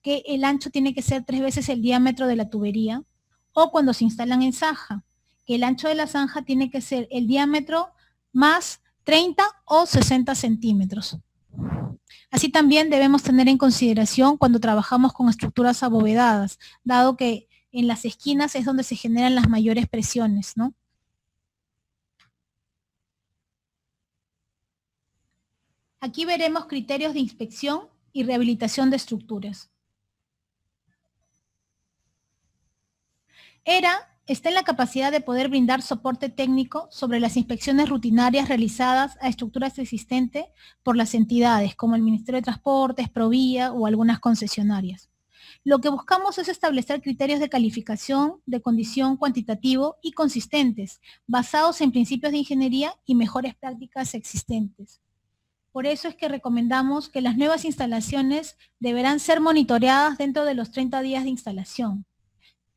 que el ancho tiene que ser 3 veces el diámetro de la tubería, o cuando se instalan en zanja, que el ancho de la zanja tiene que ser el diámetro más 30 o 60 centímetros. Así también debemos tener en consideración cuando trabajamos con estructuras abovedadas, dado que en las esquinas es donde se generan las mayores presiones, ¿no? Aquí veremos criterios de inspección y rehabilitación de estructuras. ERA está en la capacidad de poder brindar soporte técnico sobre las inspecciones rutinarias realizadas a estructuras existentes por las entidades, como el Ministerio de Transportes, Provía o algunas concesionarias. Lo que buscamos es establecer criterios de calificación de condición cuantitativo y consistentes, basados en principios de ingeniería y mejores prácticas existentes. Por eso es que recomendamos que las nuevas instalaciones deberán ser monitoreadas dentro de los 30 días de instalación.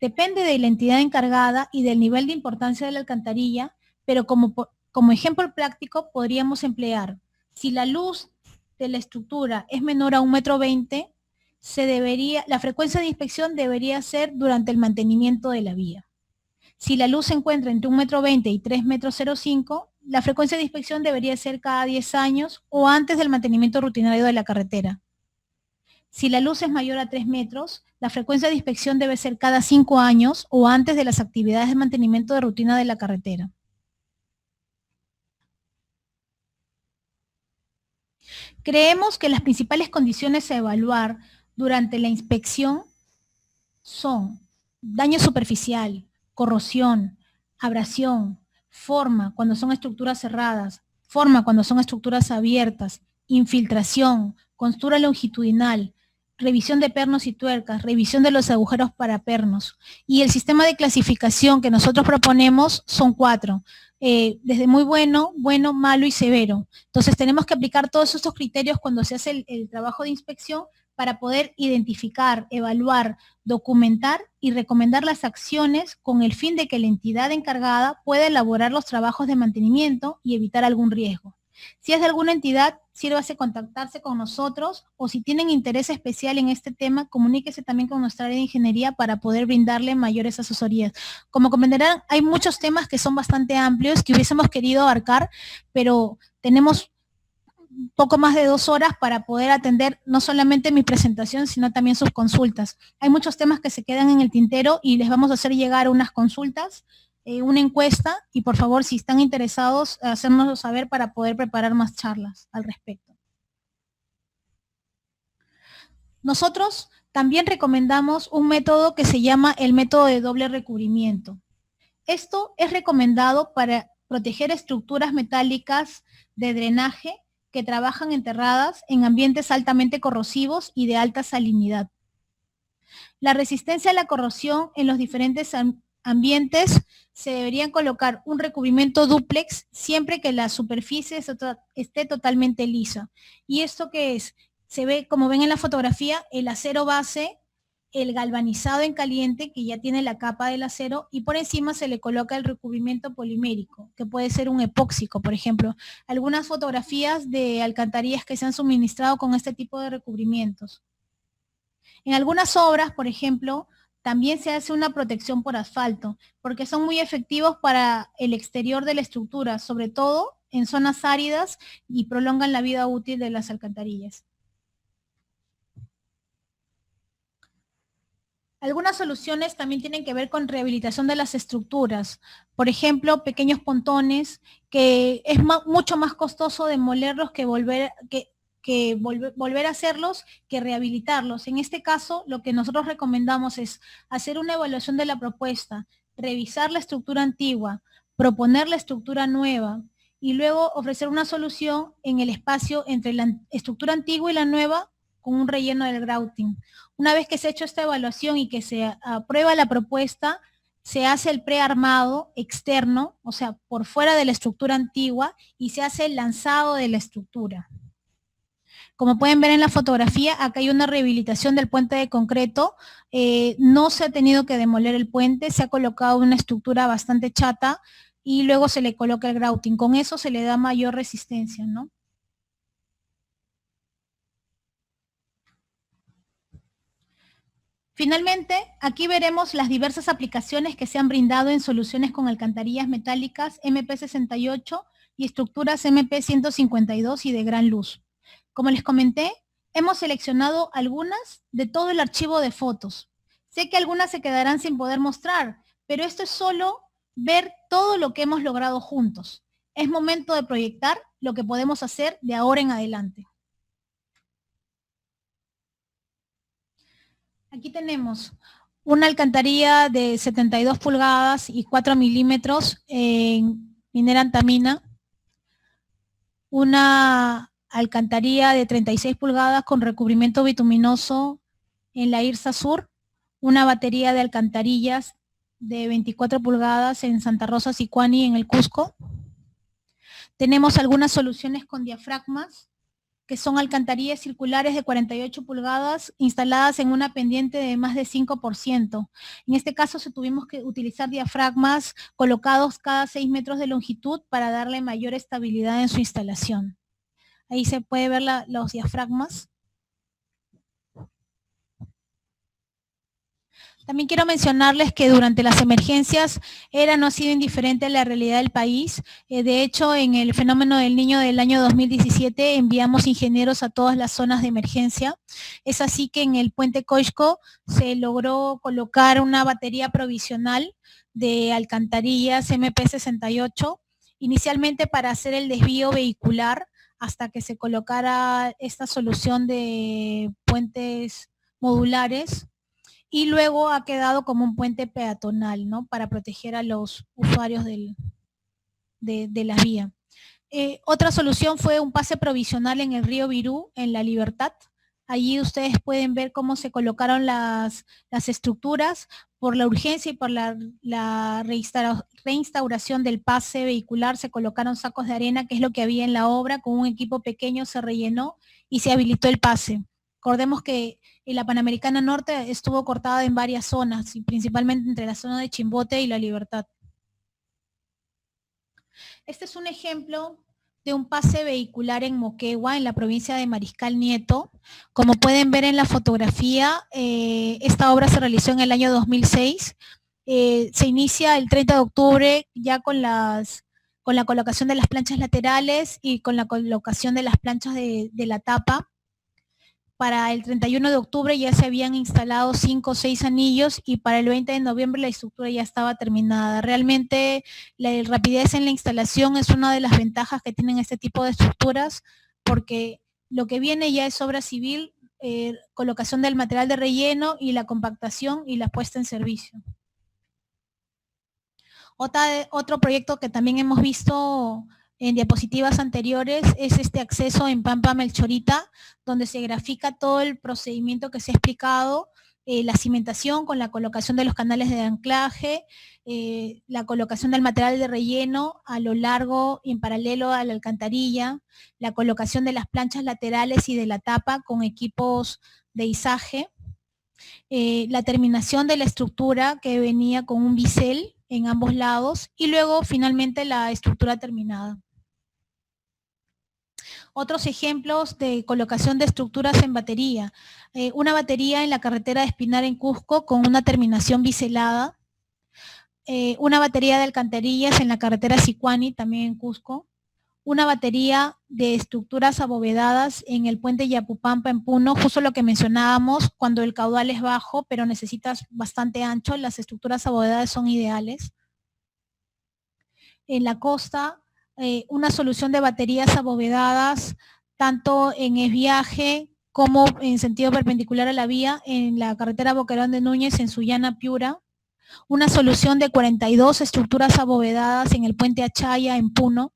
Depende de la entidad encargada y del nivel de importancia de la alcantarilla, pero como ejemplo práctico podríamos emplear, si la luz de la estructura es menor a 1,20 m, la frecuencia de inspección debería ser durante el mantenimiento de la vía. Si la luz se encuentra entre 1,20 m y 3,05 m, la frecuencia de inspección debería ser cada 10 años o antes del mantenimiento rutinario de la carretera. Si la luz es mayor a 3 metros, la frecuencia de inspección debe ser cada 5 años o antes de las actividades de mantenimiento de rutina de la carretera. Creemos que las principales condiciones a evaluar durante la inspección son daño superficial, corrosión, abrasión, forma cuando son estructuras cerradas, forma cuando son estructuras abiertas, infiltración, costura longitudinal, revisión de pernos y tuercas, revisión de los agujeros para pernos. Y el sistema de clasificación que nosotros proponemos son 4, desde muy bueno, bueno, malo y severo. Entonces tenemos que aplicar todos estos criterios cuando se hace el trabajo de inspección para poder identificar, evaluar, documentar y recomendar las acciones con el fin de que la entidad encargada pueda elaborar los trabajos de mantenimiento y evitar algún riesgo. Si es de alguna entidad, sírvase contactarse con nosotros o si tienen interés especial en este tema, comuníquese también con nuestra área de ingeniería para poder brindarle mayores asesorías. Como comprenderán, hay muchos temas que son bastante amplios que hubiésemos querido abarcar, pero tenemos poco más de 2 horas para poder atender no solamente mi presentación, sino también sus consultas. Hay muchos temas que se quedan en el tintero y les vamos a hacer llegar unas consultas, una encuesta, y por favor, si están interesados, hacérnoslo saber para poder preparar más charlas al respecto. Nosotros también recomendamos un método que se llama el método de doble recubrimiento. Esto es recomendado para proteger estructuras metálicas de drenaje que trabajan enterradas en ambientes altamente corrosivos y de alta salinidad. La resistencia a la corrosión en los diferentes ambientes se deberían colocar un recubrimiento dúplex siempre que la superficie esté totalmente lisa. ¿Y esto qué es? Se ve, como ven en la fotografía, el acero base, el galvanizado en caliente, que ya tiene la capa del acero, y por encima se le coloca el recubrimiento polimérico, que puede ser un epóxico, por ejemplo. Algunas fotografías de alcantarillas que se han suministrado con este tipo de recubrimientos. En algunas obras, por ejemplo, también se hace una protección por asfalto, porque son muy efectivos para el exterior de la estructura, sobre todo en zonas áridas, y prolongan la vida útil de las alcantarillas. Algunas soluciones también tienen que ver con rehabilitación de las estructuras. Por ejemplo, pequeños pontones, que es mucho más costoso demolerlos que volver a hacerlos, que rehabilitarlos. En este caso, lo que nosotros recomendamos es hacer una evaluación de la propuesta, revisar la estructura antigua, proponer la estructura nueva y luego ofrecer una solución en el espacio entre la estructura antigua y la nueva con un relleno del grouting. Una vez que se ha hecho esta evaluación y que se aprueba la propuesta, se hace el prearmado externo, o sea, por fuera de la estructura antigua, y se hace el lanzado de la estructura. Como pueden ver en la fotografía, acá hay una rehabilitación del puente de concreto. No se ha tenido que demoler el puente, se ha colocado una estructura bastante chata y luego se le coloca el grouting. Con eso se le da mayor resistencia, ¿no? Finalmente, aquí veremos las diversas aplicaciones que se han brindado en soluciones con alcantarillas metálicas MP68 y estructuras MP152 y de gran luz. Como les comenté, hemos seleccionado algunas de todo el archivo de fotos. Sé que algunas se quedarán sin poder mostrar, pero esto es solo ver todo lo que hemos logrado juntos. Es momento de proyectar lo que podemos hacer de ahora en adelante. Aquí tenemos una alcantarilla de 72 pulgadas y 4 milímetros en minera antamina, una alcantarilla de 36 pulgadas con recubrimiento bituminoso en la IRSA Sur, una batería de alcantarillas de 24 pulgadas en Santa Rosa, Sicuani, en el Cusco. Tenemos algunas soluciones con diafragmas, que son alcantarillas circulares de 48 pulgadas instaladas en una pendiente de más de 5%. En este caso tuvimos que utilizar diafragmas colocados cada 6 metros de longitud para darle mayor estabilidad en su instalación. Ahí se puede ver los diafragmas. También quiero mencionarles que durante las emergencias ERA no ha sido indiferente a la realidad del país. De hecho, en el fenómeno del Niño del año 2017 enviamos ingenieros a todas las zonas de emergencia. Es así que en el puente Coixco se logró colocar una batería provisional de alcantarillas MP68, inicialmente para hacer el desvío vehicular hasta que se colocara esta solución de puentes modulares, y luego ha quedado como un puente peatonal, ¿no? Para proteger a los usuarios de la vía. Otra solución fue un pase provisional en el río Virú, en La Libertad. Allí ustedes pueden ver cómo se colocaron las estructuras. Por la urgencia y por la reinstauración del pase vehicular se colocaron sacos de arena, que es lo que había en la obra. Con un equipo pequeño se rellenó y se habilitó el pase. Recordemos que la Panamericana Norte estuvo cortada en varias zonas, y principalmente entre la zona de Chimbote y La Libertad. Este es un ejemplo de un pase vehicular en Moquegua, en la provincia de Mariscal Nieto. Como pueden ver en la fotografía, esta obra se realizó en el año 2006. Se inicia el 30 de octubre ya con la colocación de las planchas laterales y con la colocación de las planchas de la tapa. Para el 31 de octubre ya se habían instalado 5 o 6 anillos y para el 20 de noviembre la estructura ya estaba terminada. Realmente la rapidez en la instalación es una de las ventajas que tienen este tipo de estructuras, porque lo que viene ya es obra civil, colocación del material de relleno y la compactación y la puesta en servicio. Otro proyecto que también hemos visto en diapositivas anteriores es este acceso en Pampa Melchorita, donde se grafica todo el procedimiento que se ha explicado la cimentación con la colocación de los canales de anclaje, la colocación del material de relleno a lo largo y en paralelo a la alcantarilla, la colocación de las planchas laterales y de la tapa con equipos de izaje, la terminación de la estructura que venía con un bisel en ambos lados y luego finalmente la estructura terminada. Otros ejemplos de colocación de estructuras en batería. Una batería en la carretera de Espinar en Cusco con una terminación biselada. Una batería de alcantarillas en la carretera Sicuani, también en Cusco. Una batería de estructuras abovedadas en el puente Yapupampa en Puno, justo lo que mencionábamos, cuando el caudal es bajo, pero necesitas bastante ancho, las estructuras abovedadas son ideales. En la costa, una solución de baterías abovedadas, tanto en esviaje como en sentido perpendicular a la vía, en la carretera Boquerón de Núñez, en Sullana, Piura. Una solución de 42 estructuras abovedadas en el puente Achaya, en Puno.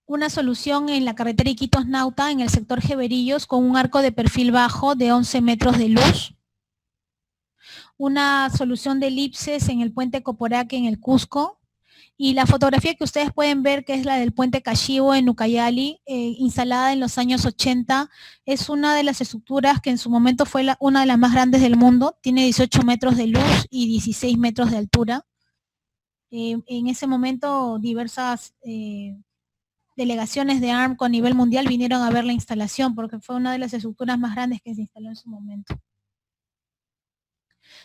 Una solución en la carretera Iquitos-Nauta, en el sector Jeverillos, con un arco de perfil bajo de 11 metros de luz. Una solución de elipses en el puente Coporaque, en el Cusco. Y la fotografía que ustedes pueden ver, que es la del puente Cachivo en Ucayali, instalada en los años 80, es una de las estructuras que en su momento fue una de las más grandes del mundo. Tiene 18 metros de luz y 16 metros de altura. En ese momento diversas delegaciones de ARMCO a nivel mundial vinieron a ver la instalación porque fue una de las estructuras más grandes que se instaló en su momento.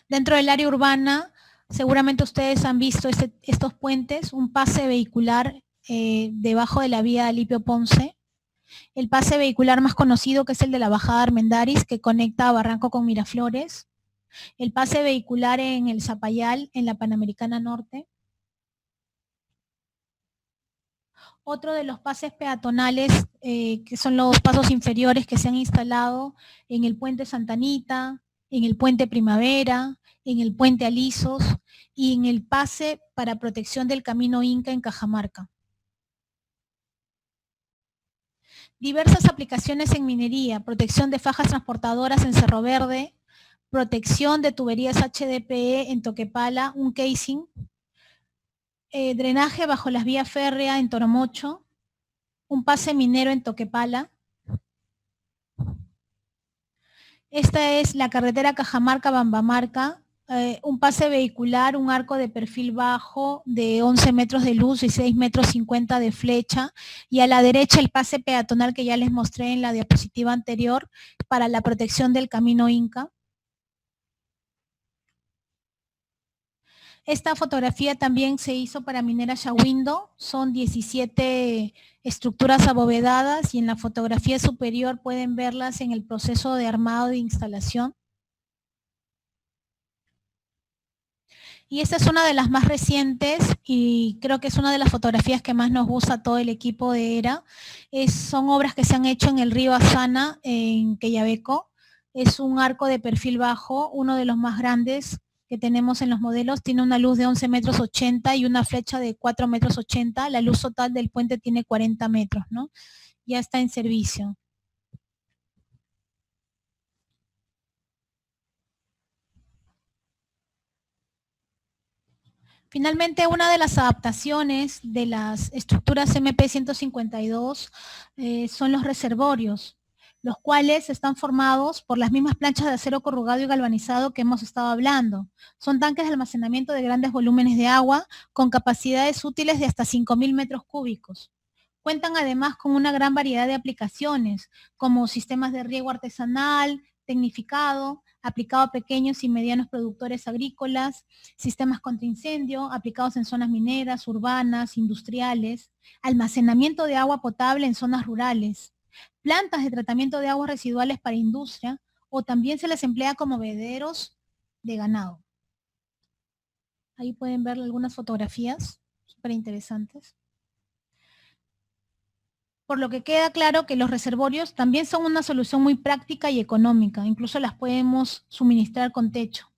Dentro del área urbana, seguramente ustedes han visto estos puentes, un pase vehicular debajo de la vía Alipio Ponce, el pase vehicular más conocido, que es el de la bajada Armendáriz, que conecta a Barranco con Miraflores, el pase vehicular en el Zapayal, en la Panamericana Norte. Otro de los pases peatonales, que son los pasos inferiores que se han instalado en el puente Santa Anita, en el puente Primavera, en el puente Alisos y en el pase para protección del camino Inca en Cajamarca. Diversas aplicaciones en minería, protección de fajas transportadoras en Cerro Verde, protección de tuberías HDPE en Toquepala, un casing, drenaje bajo las vías férreas en Toromocho, un pase minero en Toquepala. Esta es la carretera Cajamarca-Bambamarca, un pase vehicular, un arco de perfil bajo de 11 metros de luz y 6 metros 50 de flecha, y a la derecha el pase peatonal que ya les mostré en la diapositiva anterior para la protección del camino Inca. Esta fotografía también se hizo para Minera Shahuindo, son 17 estructuras abovedadas y en la fotografía superior pueden verlas en el proceso de armado de instalación. Y esta es una de las más recientes y creo que es una de las fotografías que más nos gusta a todo el equipo de ERA. Son obras que se han hecho en el río Asana, en Quellaveco. Es un arco de perfil bajo, uno de los más grandes que tenemos en los modelos. Tiene una luz de 11 metros 80 y una flecha de 4 metros 80. La luz total del puente tiene 40 metros, ¿no? Ya está en servicio. Finalmente, una de las adaptaciones de las estructuras MP152 son los reservorios, los cuales están formados por las mismas planchas de acero corrugado y galvanizado que hemos estado hablando. Son tanques de almacenamiento de grandes volúmenes de agua con capacidades útiles de hasta 5.000 metros cúbicos. Cuentan además con una gran variedad de aplicaciones, como sistemas de riego artesanal, tecnificado, aplicado a pequeños y medianos productores agrícolas, sistemas contra incendio, aplicados en zonas mineras, urbanas, industriales, almacenamiento de agua potable en zonas rurales, plantas de tratamiento de aguas residuales para industria, o también se les emplea como bebederos de ganado. Ahí pueden ver algunas fotografías súper interesantes. Por lo que queda claro que los reservorios también son una solución muy práctica y económica, incluso las podemos suministrar con techo.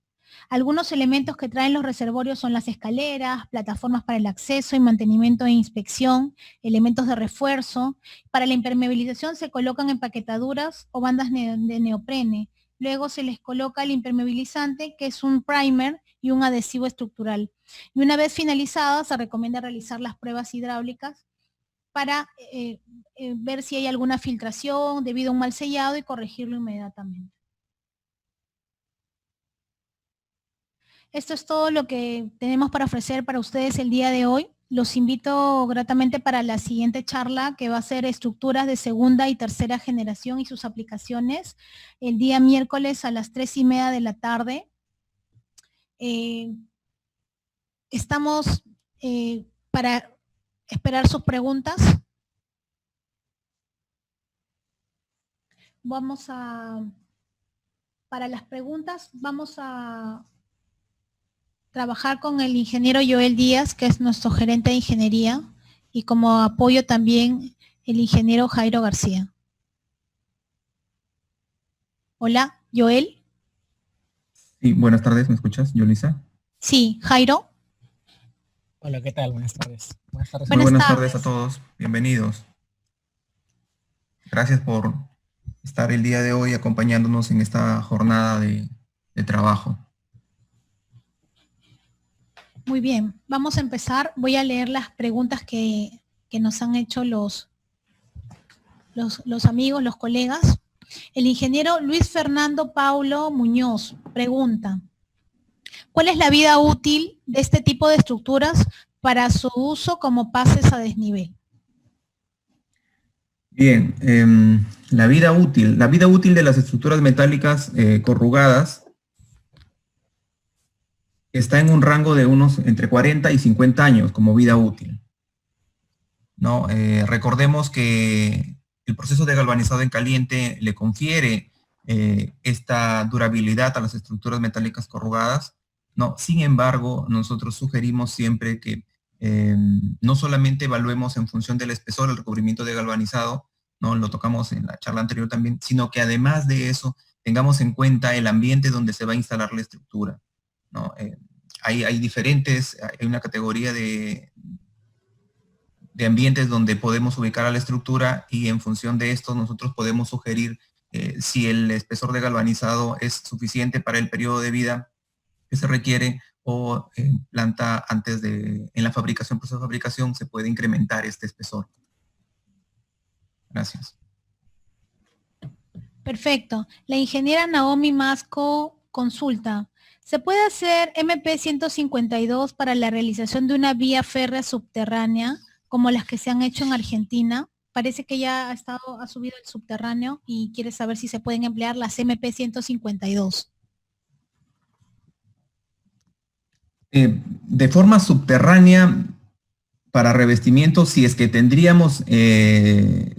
Algunos elementos que traen los reservorios son las escaleras, plataformas para el acceso y mantenimiento e inspección, elementos de refuerzo. Para la impermeabilización se colocan empaquetaduras o bandas de neoprene. Luego se les coloca el impermeabilizante, que es un primer y un adhesivo estructural. Y una vez finalizada, se recomienda realizar las pruebas hidráulicas para ver si hay alguna filtración debido a un mal sellado y corregirlo inmediatamente. Esto es todo lo que tenemos para ofrecer para ustedes el día de hoy. Los invito gratamente para la siguiente charla, que va a ser estructuras de segunda y tercera generación y sus aplicaciones, el día miércoles a las 3:30 de la tarde. Estamos para esperar sus preguntas. Para las preguntas, vamos a trabajar con el ingeniero Joel Díaz, que es nuestro gerente de ingeniería, y como apoyo también el ingeniero Jairo García. Hola, Joel. Sí, buenas tardes, ¿me escuchas, Yolisa? Sí, Jairo. Hola, ¿qué tal? Buenas tardes. Buenas tardes. Muy buenas tardes a todos, bienvenidos. Gracias por estar el día de hoy acompañándonos en esta jornada de trabajo. Muy bien, vamos a empezar. Voy a leer las preguntas que nos han hecho los amigos, los colegas. El ingeniero Luis Fernando Paulo Muñoz pregunta: ¿cuál es la vida útil de este tipo de estructuras para su uso como pases a desnivel? Bien, la vida útil de las estructuras metálicas corrugadas está en un rango de unos entre 40 y 50 años como vida útil, ¿no? Recordemos que el proceso de galvanizado en caliente le confiere esta durabilidad a las estructuras metálicas corrugadas, ¿no? Sin embargo, nosotros sugerimos siempre que no solamente evaluemos en función del espesor el recubrimiento de galvanizado, ¿no? Lo tocamos en la charla anterior también, sino que además de eso tengamos en cuenta el ambiente donde se va a instalar la estructura, ¿no? Hay diferentes, hay una categoría de ambientes donde podemos ubicar a la estructura, y en función de esto nosotros podemos sugerir si el espesor de galvanizado es suficiente para el periodo de vida que se requiere, o en planta en la fabricación, proceso de fabricación, se puede incrementar este espesor. Gracias. Perfecto. La ingeniera Naomi Masco consulta: ¿se puede hacer MP152 para la realización de una vía férrea subterránea como las que se han hecho en Argentina? Parece que ya ha subido el subterráneo y quiere saber si se pueden emplear las MP152. De forma subterránea, para revestimiento, si es que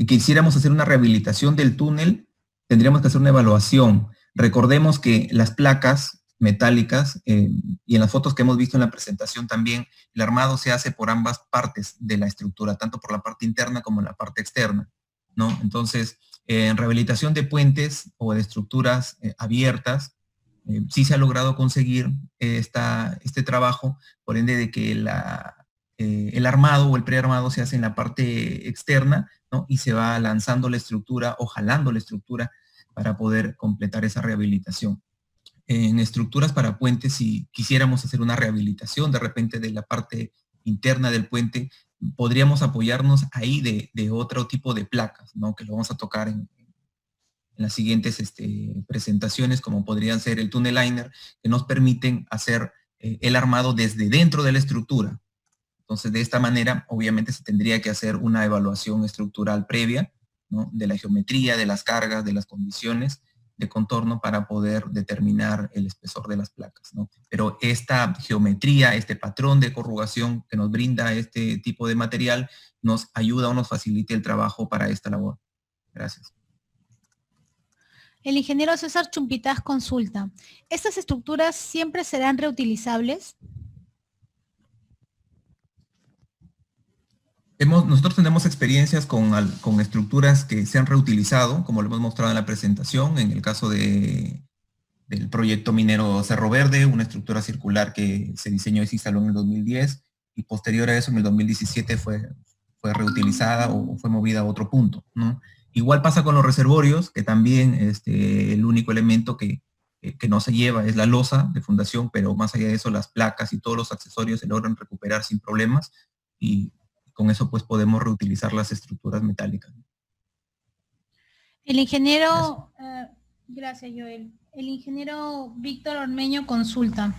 quisiéramos hacer una rehabilitación del túnel, tendríamos que hacer una evaluación. Recordemos que las placas metálicas, y en las fotos que hemos visto en la presentación también, el armado se hace por ambas partes de la estructura, tanto por la parte interna como la parte externa, ¿no? Entonces, en rehabilitación de puentes o de estructuras abiertas, sí se ha logrado conseguir este trabajo, por ende de que el armado o el prearmado se hace en la parte externa, ¿no? Y se va lanzando la estructura o jalando la estructura para poder completar esa rehabilitación. En estructuras para puentes, si quisiéramos hacer una rehabilitación de repente de la parte interna del puente, podríamos apoyarnos ahí de otro tipo de placas, ¿no? Que lo vamos a tocar en las siguientes presentaciones, como podrían ser el tunnel liner, que nos permiten hacer el armado desde dentro de la estructura. Entonces, de esta manera, obviamente se tendría que hacer una evaluación estructural previa, ¿no? De la geometría, de las cargas, de las condiciones de contorno para poder determinar el espesor de las placas, ¿no? Pero esta geometría, este patrón de corrugación que nos brinda este tipo de material, nos ayuda o nos facilita el trabajo para esta labor. Gracias. El ingeniero César Chumpitaz consulta: ¿estas estructuras siempre serán reutilizables? Nosotros tenemos experiencias con estructuras que se han reutilizado, como lo hemos mostrado en la presentación, en el caso de del proyecto minero Cerro Verde, una estructura circular que se diseñó y se instaló en el 2010, y posterior a eso, en el 2017, fue reutilizada o fue movida a otro punto, ¿no? Igual pasa con los reservorios, que también el único elemento que no se lleva es la losa de fundación, pero más allá de eso, las placas y todos los accesorios se logran recuperar sin problemas, y con eso pues podemos reutilizar las estructuras metálicas. El ingeniero, gracias Joel, el ingeniero Víctor Ormeño consulta,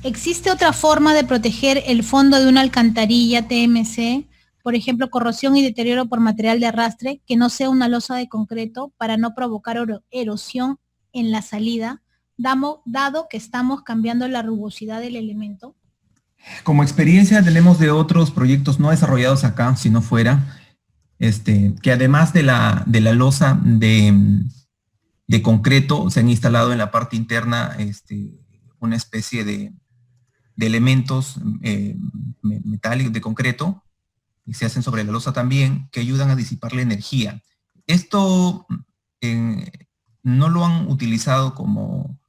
¿existe otra forma de proteger el fondo de una alcantarilla TMC, por ejemplo, corrosión y deterioro por material de arrastre, que no sea una losa de concreto para no provocar erosión en la salida, dado que estamos cambiando la rugosidad del elemento? Como experiencia tenemos de otros proyectos no desarrollados acá, sino fuera, que además de la losa de concreto, se han instalado en la parte interna una especie de elementos metálicos de concreto, y se hacen sobre la losa también, que ayudan a disipar la energía. Esto no lo han utilizado como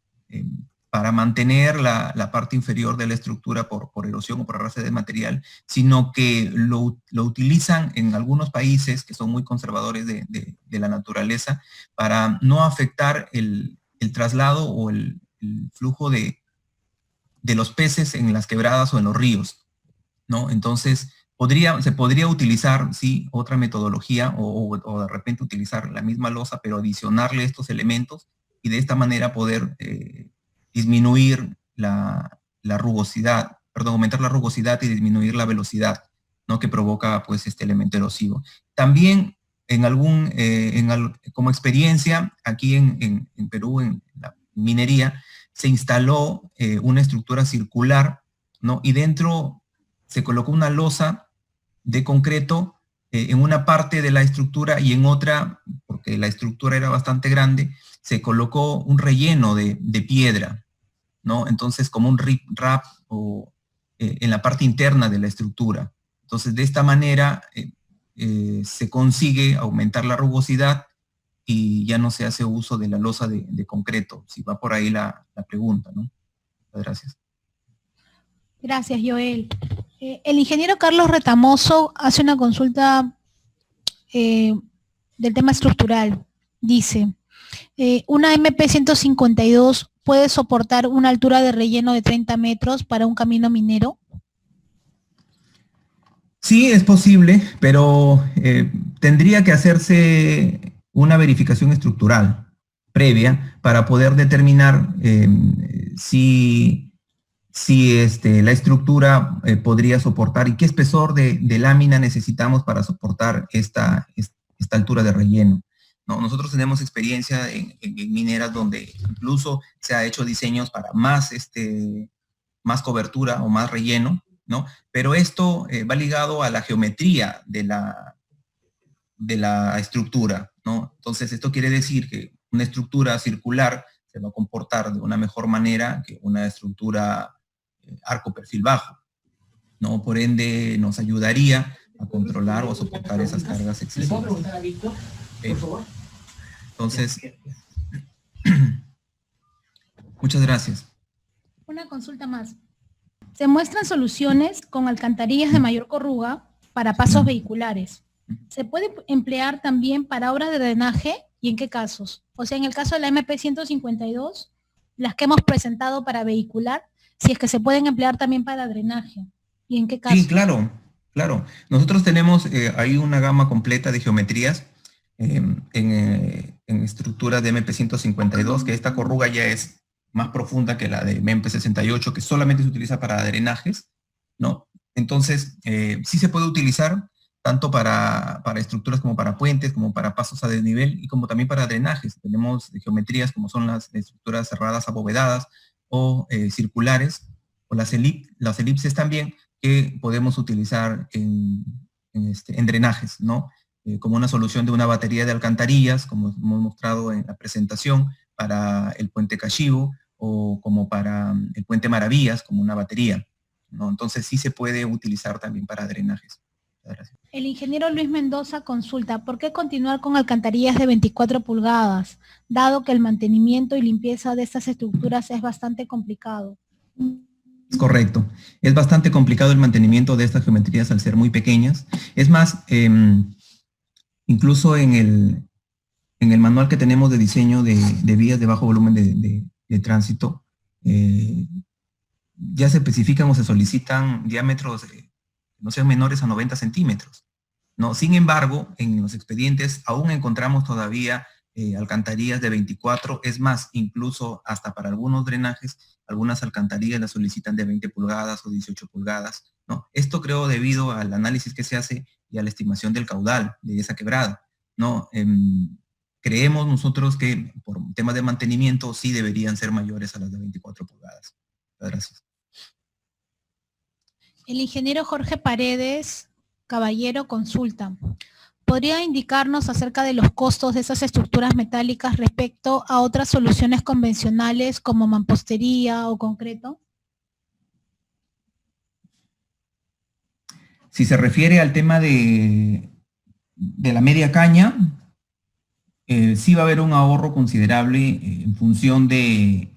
para mantener la parte inferior de la estructura por erosión o por arrastre de material, sino que lo utilizan en algunos países que son muy conservadores de la naturaleza para no afectar el traslado o el flujo de los peces en las quebradas o en los ríos, ¿no? Entonces, se podría utilizar, sí, otra metodología o de repente utilizar la misma losa, pero adicionarle estos elementos y de esta manera poder disminuir la rugosidad, aumentar la rugosidad y disminuir la velocidad, ¿no?, que provoca pues este elemento erosivo. También como experiencia, aquí en Perú, en la minería, se instaló una estructura circular, ¿no?, y dentro se colocó una losa de concreto en una parte de la estructura, y en otra, porque la estructura era bastante grande, se colocó un relleno de piedra, ¿no? Entonces, como un rip-rap en la parte interna de la estructura. Entonces, de esta manera se consigue aumentar la rugosidad y ya no se hace uso de la losa de concreto, si va por ahí la pregunta, ¿no? Muchas gracias. Gracias, Joel. El ingeniero Carlos Retamoso hace una consulta del tema estructural. Dice, ¿una MP152 puede soportar una altura de relleno de 30 metros para un camino minero? Sí, es posible, pero tendría que hacerse una verificación estructural previa para poder determinar si la estructura podría soportar y qué espesor de lámina necesitamos para soportar esta altura de relleno, ¿no? Nosotros tenemos experiencia en mineras donde incluso se ha hecho diseños para más cobertura o más relleno, ¿no? Pero esto va ligado a la geometría de la estructura, ¿no? Entonces, esto quiere decir que una estructura circular se va a comportar de una mejor manera que una estructura arco perfil bajo, ¿no? Por ende, nos ayudaría a controlar o a soportar esas cargas excesivas. ¿Le puedo preguntar a Víctor, por favor? Entonces, muchas gracias. Una consulta más. Se muestran soluciones con alcantarillas de mayor corruga para pasos vehiculares. ¿Se puede emplear también para obras de drenaje y en qué casos? O sea, en el caso de la MP152, las que hemos presentado para vehicular, si es que se pueden emplear también para drenaje. ¿Y en qué caso? Sí, claro, claro. Nosotros tenemos ahí una gama completa de geometrías en estructuras de MP152, que esta corruga ya es más profunda que la de MP68, que solamente se utiliza para drenajes, ¿no? Entonces, sí se puede utilizar tanto para estructuras como para puentes, como para pasos a desnivel y como también para drenajes. Tenemos geometrías como son las estructuras cerradas abovedadas o circulares, o las elipses también, que podemos utilizar en drenajes, ¿no? Como una solución de una batería de alcantarillas, como hemos mostrado en la presentación, para el puente Cachivo, o como para el puente Maravillas, como una batería, ¿no? Entonces sí se puede utilizar también para drenajes. Gracias. El ingeniero Luis Mendoza consulta, ¿por qué continuar con alcantarillas de 24 pulgadas, dado que el mantenimiento y limpieza de estas estructuras es bastante complicado? Es correcto. Es bastante complicado el mantenimiento de estas geometrías al ser muy pequeñas. Es más, incluso en el manual que tenemos de diseño de vías de bajo volumen de tránsito, ya se especifican o se solicitan diámetros no sean menores a 90 centímetros. ¿No? Sin embargo, en los expedientes aún encontramos todavía alcantarillas de 24, es más, incluso hasta para algunos drenajes, algunas alcantarillas las solicitan de 20 pulgadas o 18 pulgadas, ¿no? Esto creo debido al análisis que se hace y a la estimación del caudal de esa quebrada, ¿no? Creemos nosotros que por temas de mantenimiento sí deberían ser mayores a las de 24 pulgadas. Gracias. El ingeniero Jorge Paredes Caballero consulta, ¿podría indicarnos acerca de los costos de esas estructuras metálicas respecto a otras soluciones convencionales como mampostería o concreto? Si se refiere al tema de la media caña, sí va a haber un ahorro considerable en función de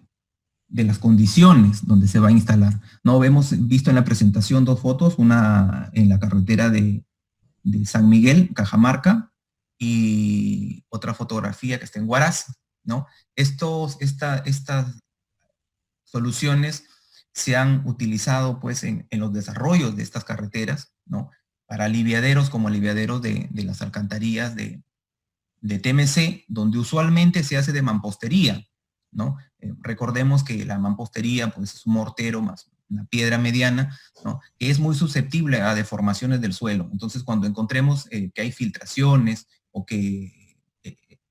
las condiciones donde se va a instalar. No, hemos visto en la presentación dos fotos, una en la carretera de San Miguel, Cajamarca, y otra fotografía que está en Huaraz, ¿no? Estas soluciones se han utilizado pues en los desarrollos de estas carreteras, ¿no? Para aliviaderos como aliviaderos de las alcantarillas de TMC, donde usualmente se hace de mampostería, ¿no? Recordemos que la mampostería pues, es un mortero más una piedra mediana, ¿no? Que es muy susceptible a deformaciones del suelo. Entonces, cuando encontremos que hay filtraciones o que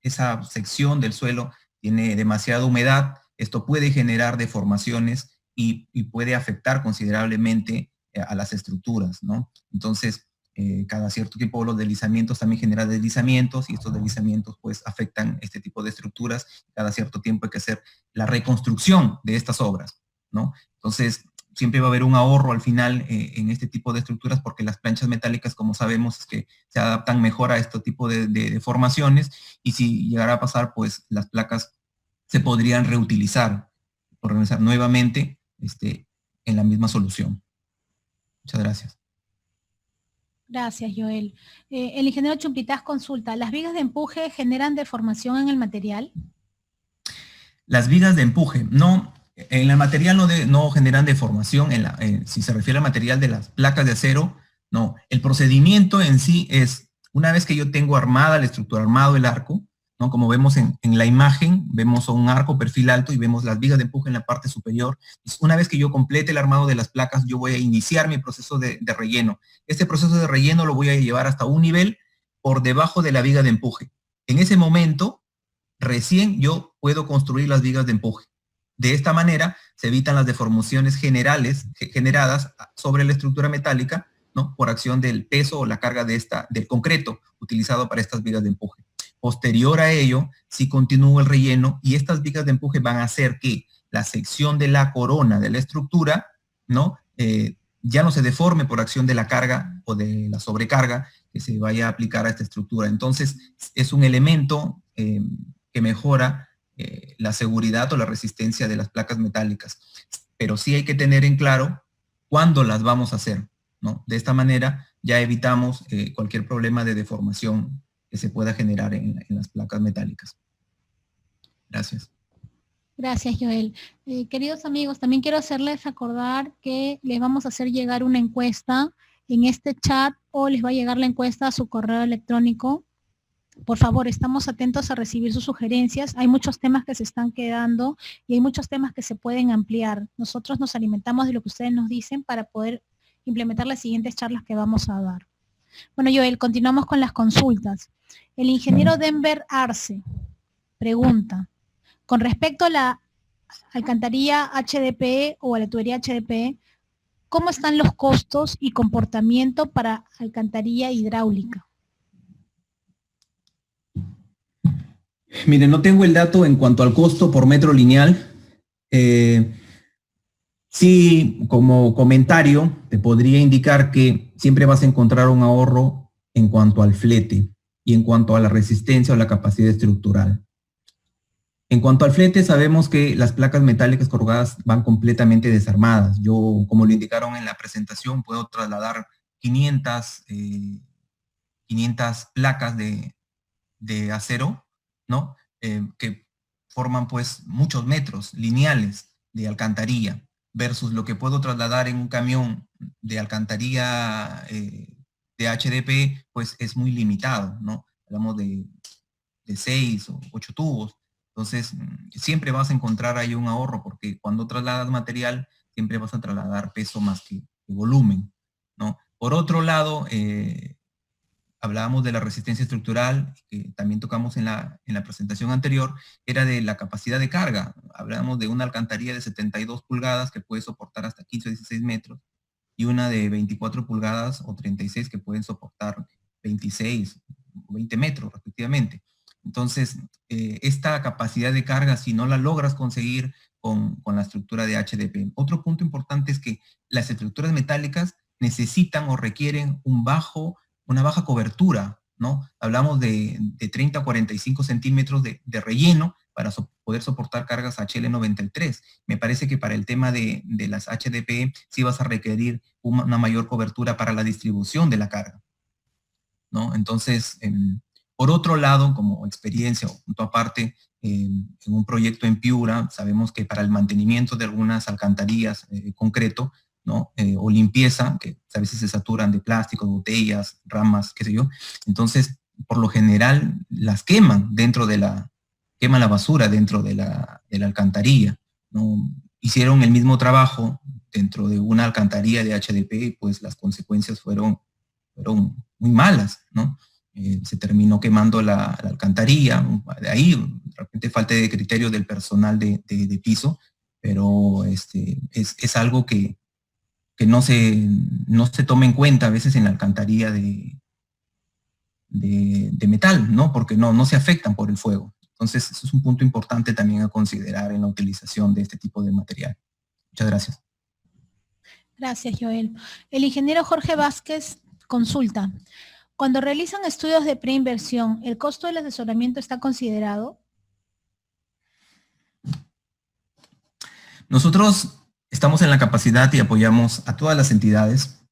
esa sección del suelo tiene demasiada humedad, esto puede generar deformaciones y puede afectar considerablemente a las estructuras, ¿no? Entonces, cada cierto tiempo los deslizamientos también generan deslizamientos y estos deslizamientos pues afectan este tipo de estructuras. Cada cierto tiempo hay que hacer la reconstrucción de estas obras, ¿no? Entonces, siempre va a haber un ahorro al final en este tipo de estructuras porque las planchas metálicas, como sabemos, es que se adaptan mejor a este tipo de deformaciones y si llegara a pasar, pues las placas se podrían reutilizar nuevamente en la misma solución. Muchas gracias. Gracias, Joel. El ingeniero Chumpitaz consulta, ¿las vigas de empuje generan deformación en el material? Las vigas de empuje, no, en el material no generan deformación, si se refiere al material de las placas de acero, no. El procedimiento en sí es, una vez que yo tengo armada la estructura, armado el arco, ¿no? Como vemos en la imagen, vemos un arco perfil alto y vemos las vigas de empuje en la parte superior. Una vez que yo complete el armado de las placas, yo voy a iniciar mi proceso de relleno. Este proceso de relleno lo voy a llevar hasta un nivel por debajo de la viga de empuje. En ese momento, recién yo puedo construir las vigas de empuje. De esta manera, se evitan las deformaciones generadas sobre la estructura metálica, ¿no? Por acción del peso o la carga del concreto utilizado para estas vigas de empuje. Posterior a ello, si continúa el relleno y estas vigas de empuje van a hacer que la sección de la corona de la estructura, ¿no? Ya no se deforme por acción de la carga o de la sobrecarga que se vaya a aplicar a esta estructura. Entonces, es un elemento que mejora la seguridad o la resistencia de las placas metálicas. Pero sí hay que tener en claro cuándo las vamos a hacer, ¿no? De esta manera ya evitamos cualquier problema de deformación que se pueda generar en las placas metálicas. Gracias. Gracias, Joel. Queridos amigos, también quiero hacerles acordar que les vamos a hacer llegar una encuesta en este chat o les va a llegar la encuesta a su correo electrónico. Por favor, estamos atentos a recibir sus sugerencias. Hay muchos temas que se están quedando y hay muchos temas que se pueden ampliar. Nosotros nos alimentamos de lo que ustedes nos dicen para poder implementar las siguientes charlas que vamos a dar. Bueno, Joel, continuamos con las consultas. El ingeniero Denver Arce pregunta, con respecto a la alcantarilla HDPE o a la tubería HDPE, ¿cómo están los costos y comportamiento para alcantarilla hidráulica? Mire, no tengo el dato en cuanto al costo por metro lineal. Sí, como comentario, te podría indicar que siempre vas a encontrar un ahorro en cuanto al flete y en cuanto a la resistencia o la capacidad estructural. En cuanto al flete, sabemos que las placas metálicas corrugadas van completamente desarmadas. Yo, como lo indicaron en la presentación, puedo trasladar 500 placas de acero, ¿no? Que forman pues muchos metros lineales de alcantarilla, versus lo que puedo trasladar en un camión de alcantarilla de HDP, pues es muy limitado, ¿no? Hablamos de 6 o 8 tubos. Entonces, siempre vas a encontrar ahí un ahorro, porque cuando trasladas material, siempre vas a trasladar peso más que volumen, ¿no? Por otro lado, hablábamos de la resistencia estructural, que también tocamos en la presentación anterior, era de la capacidad de carga. Hablábamos de una alcantarilla de 72 pulgadas que puede soportar hasta 15 o 16 metros, y una de 24 pulgadas o 36 que pueden soportar 26 o 20 metros respectivamente. Entonces, esta capacidad de carga, si no la logras conseguir con la estructura de HDP. Otro punto importante es que las estructuras metálicas necesitan o requieren una baja cobertura, ¿no? Hablamos de 30 a 45 centímetros de relleno para poder soportar cargas HL93. Me parece que para el tema de las HDP sí vas a requerir una mayor cobertura para la distribución de la carga, ¿no? Entonces, por otro lado, como experiencia o punto aparte, en un proyecto en Piura, sabemos que para el mantenimiento de algunas alcantarillas concreto, ¿no? O limpieza, que a veces se saturan de plástico, botellas, ramas, qué sé yo. Entonces, por lo general, las queman queman la basura dentro de la alcantarilla, ¿no? Hicieron el mismo trabajo dentro de una alcantarilla de HDP, pues las consecuencias fueron muy malas, ¿no? Se terminó quemando la alcantarilla. De ahí, de repente, falta de criterio del personal de piso, pero es algo que no se toma en cuenta a veces en la alcantarilla de metal, ¿no? Porque no se afectan por el fuego. Entonces, eso es un punto importante también a considerar en la utilización de este tipo de material. Muchas gracias. Gracias, Joel. El ingeniero Jorge Vázquez consulta. Cuando realizan estudios de preinversión, ¿el costo del asesoramiento está considerado? Nosotros estamos en la capacidad y apoyamos a todas las entidades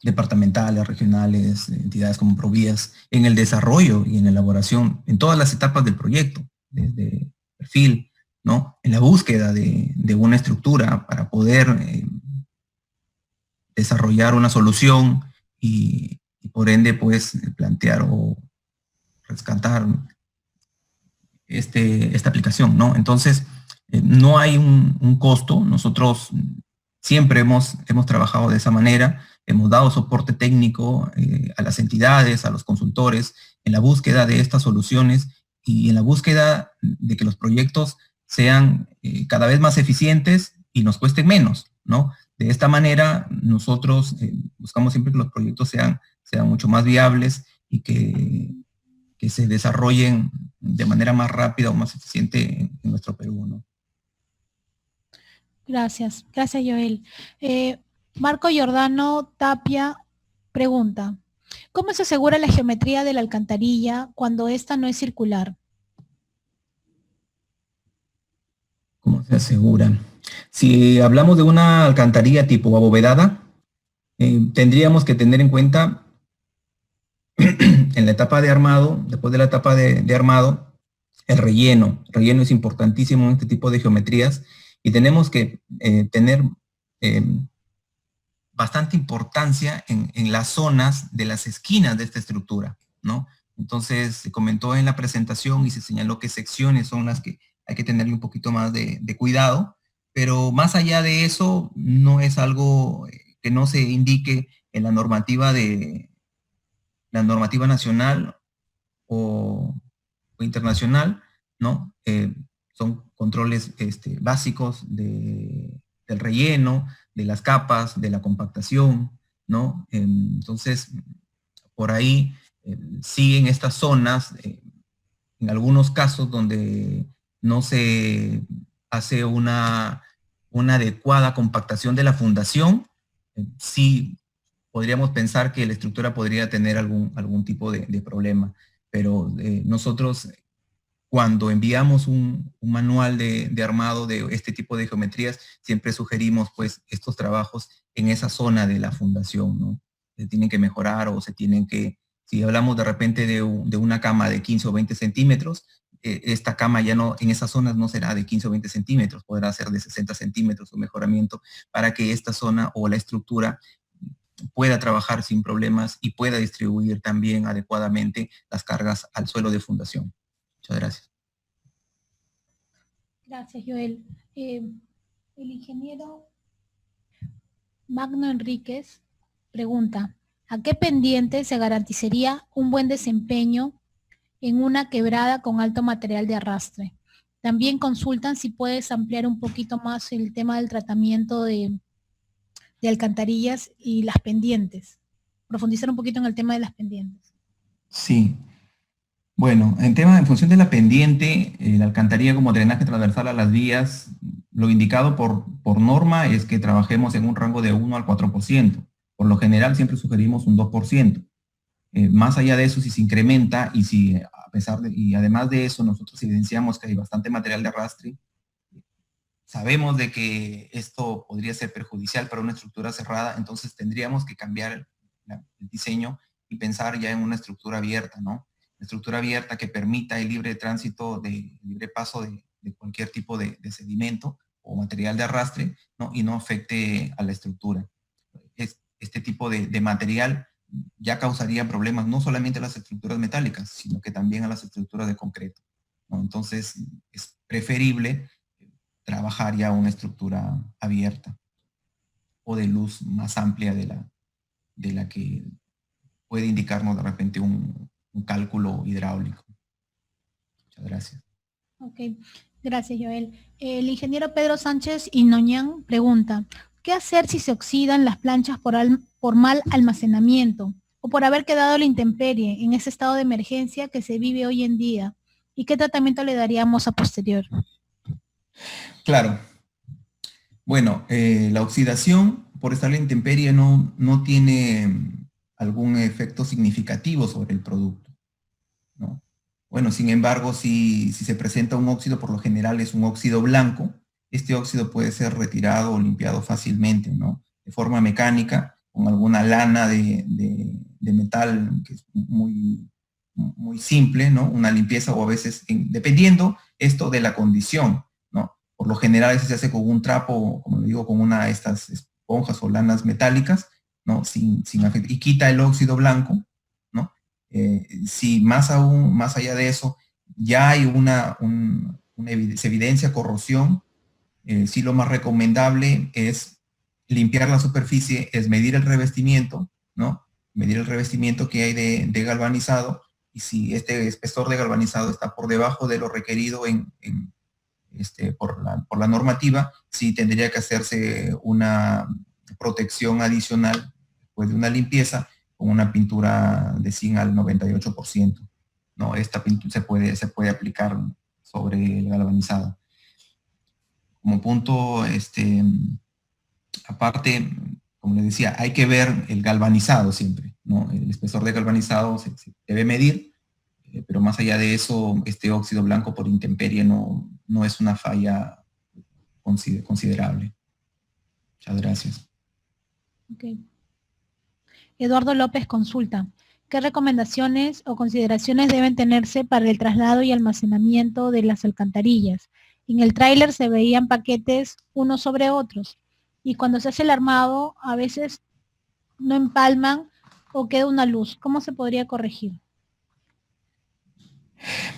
departamentales, regionales, entidades como Provías, en el desarrollo y en la elaboración, en todas las etapas del proyecto, desde perfil, ¿no? En la búsqueda de una estructura para poder desarrollar una solución y por ende, pues, plantear o rescatar esta aplicación, ¿no? Entonces, no hay un costo. Nosotros siempre hemos trabajado de esa manera, hemos dado soporte técnico a las entidades, a los consultores, en la búsqueda de estas soluciones y en la búsqueda de que los proyectos sean cada vez más eficientes y nos cuesten menos, ¿no? De esta manera, nosotros buscamos siempre que los proyectos sean mucho más viables y que se desarrollen de manera más rápida o más eficiente en nuestro Perú, ¿no? Gracias, gracias, Joel. Marco Giordano Tapia pregunta, ¿cómo se asegura la geometría de la alcantarilla cuando esta no es circular? ¿Cómo se asegura? Si hablamos de una alcantarilla tipo abovedada, tendríamos que tener en cuenta en la etapa de armado, después de la etapa de armado, el relleno. El relleno es importantísimo en este tipo de geometrías y tenemos que tener bastante importancia en las zonas de las esquinas de esta estructura, ¿no? Entonces, se comentó en la presentación y se señaló qué secciones son las que hay que tenerle un poquito más de cuidado, pero más allá de eso, no es algo que no se indique en la normativa nacional o internacional, ¿no? Son controles básicos del relleno, de las capas, de la compactación, ¿no? Entonces, por ahí siguen estas zonas, en algunos casos donde no se hace una adecuada compactación de la fundación, sí podríamos pensar que la estructura podría tener algún tipo de problema, pero nosotros cuando enviamos un manual de armado de este tipo de geometrías, siempre sugerimos pues estos trabajos en esa zona de la fundación, ¿no? Se tienen que mejorar o se tienen que, si hablamos de repente de una cama de 15 o 20 centímetros, esta cama ya no, en esas zonas no será de 15 o 20 centímetros, podrá ser de 60 centímetros o mejoramiento para que esta zona o la estructura pueda trabajar sin problemas y pueda distribuir también adecuadamente las cargas al suelo de fundación. Muchas gracias. Gracias, Joel. El ingeniero Magno Enríquez pregunta, ¿a qué pendiente se garantizaría un buen desempeño en una quebrada con alto material de arrastre? También consultan si puedes ampliar un poquito más el tema del tratamiento de alcantarillas y las pendientes. Profundizar un poquito en el tema de las pendientes. Sí. Bueno, en función de la pendiente, la alcantarilla como drenaje transversal a las vías, lo indicado por norma es que trabajemos en un rango de 1 al 4%. Por lo general siempre sugerimos un 2%. Más allá de eso, si se incrementa y si y además de eso nosotros evidenciamos que hay bastante material de arrastre, sabemos de que esto podría ser perjudicial para una estructura cerrada, entonces tendríamos que cambiar el diseño y pensar ya en una estructura abierta, ¿no? Estructura abierta que permita el libre tránsito, libre paso de cualquier tipo de sedimento o material de arrastre, ¿no? Y no afecte a la estructura. Este tipo de material ya causaría problemas no solamente a las estructuras metálicas, sino que también a las estructuras de concreto, ¿no? Entonces es preferible trabajar ya una estructura abierta o de luz más amplia de la que puede indicarnos de repente un cálculo hidráulico. Muchas gracias. Ok, gracias, Joel. El ingeniero Pedro Sánchez Inoñán pregunta, ¿qué hacer si se oxidan las planchas por mal almacenamiento o por haber quedado a la intemperie en ese estado de emergencia que se vive hoy en día? ¿Y qué tratamiento le daríamos a posterior? Claro. Bueno, la oxidación por estar a la intemperie no tiene algún efecto significativo sobre el producto, ¿no? Bueno, sin embargo, si se presenta un óxido, por lo general es un óxido blanco. Este óxido puede ser retirado o limpiado fácilmente, ¿no? De forma mecánica, con alguna lana de metal que es muy, muy simple, ¿no? Una limpieza o a veces, dependiendo esto de la condición, ¿no? Por lo general eso se hace con un trapo, como le digo, con una de estas esponjas o lanas metálicas, ¿no? Sin afectar, y quita el óxido blanco, ¿no? Si más allá de eso, ya hay se evidencia corrosión, sí lo más recomendable es limpiar la superficie, es medir el revestimiento, ¿no? Medir el revestimiento que hay de galvanizado, y si este espesor de galvanizado está por debajo de lo requerido por la normativa, sí tendría que hacerse una protección adicional después de una limpieza con una pintura de zinc al 98%, ¿no? Esta pintura se puede aplicar sobre el galvanizado. Como punto, aparte, como les decía, hay que ver el galvanizado siempre, ¿no? El espesor de galvanizado se debe medir, pero más allá de eso, este óxido blanco por intemperie no es una falla considerable. Muchas gracias. Okay. Eduardo López consulta, ¿qué recomendaciones o consideraciones deben tenerse para el traslado y almacenamiento de las alcantarillas? En el tráiler se veían paquetes unos sobre otros y cuando se hace el armado a veces no empalman o queda una luz. ¿Cómo se podría corregir?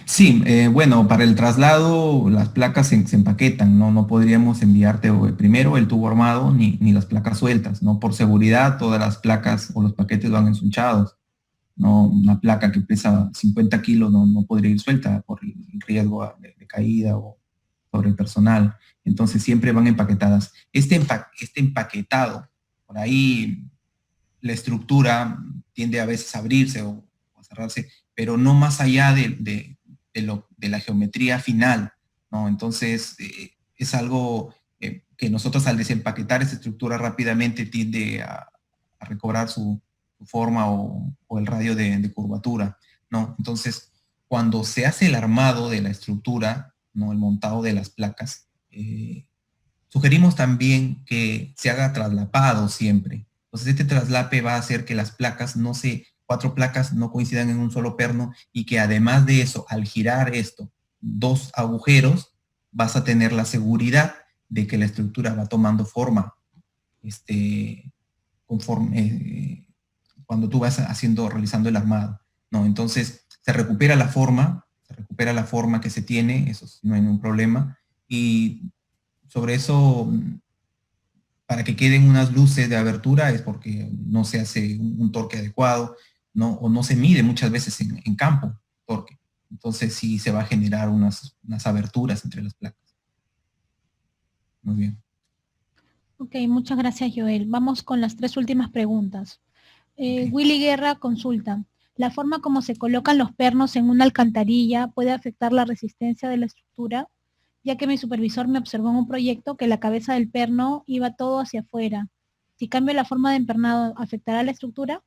Sí, bueno, para el traslado las placas se empaquetan, ¿no? No podríamos enviarte primero el tubo armado ni las placas sueltas, ¿no? Por seguridad todas las placas o los paquetes van ensunchados, ¿no? Una placa que pesa 50 kilos no podría ir suelta por el riesgo de caída o sobre el personal. Entonces siempre van empaquetadas. Este empaquetado, por ahí la estructura tiende a veces a abrirse o a cerrarse, pero no más allá de la geometría final, ¿no? Entonces es algo que nosotros al desempaquetar esta estructura rápidamente tiende a a recobrar su forma o el radio de curvatura, ¿no? Entonces, cuando se hace el armado de la estructura, ¿no? El montado de las placas, sugerimos también que se haga traslapado siempre. Entonces, este traslape va a hacer que las placas cuatro placas no coincidan en un solo perno y que además de eso, al girar esto, 2 agujeros, vas a tener la seguridad de que la estructura va tomando forma conforme cuando tú vas realizando el armado, ¿no? Entonces, se recupera la forma que se tiene, eso no hay ningún problema, y sobre eso, para que queden unas luces de abertura es porque no se hace un torque adecuado, ¿no? O no se mide muchas veces en campo torque. Entonces sí se va a generar unas aberturas entre las placas. Muy bien. Ok, muchas gracias, Joel. Vamos con las 3 últimas preguntas. Ok. Willy Guerra consulta. ¿La forma como se colocan los pernos en una alcantarilla puede afectar la resistencia de la estructura? Ya que mi supervisor me observó en un proyecto que la cabeza del perno iba todo hacia afuera. Si cambio la forma de empernado, ¿afectará la estructura?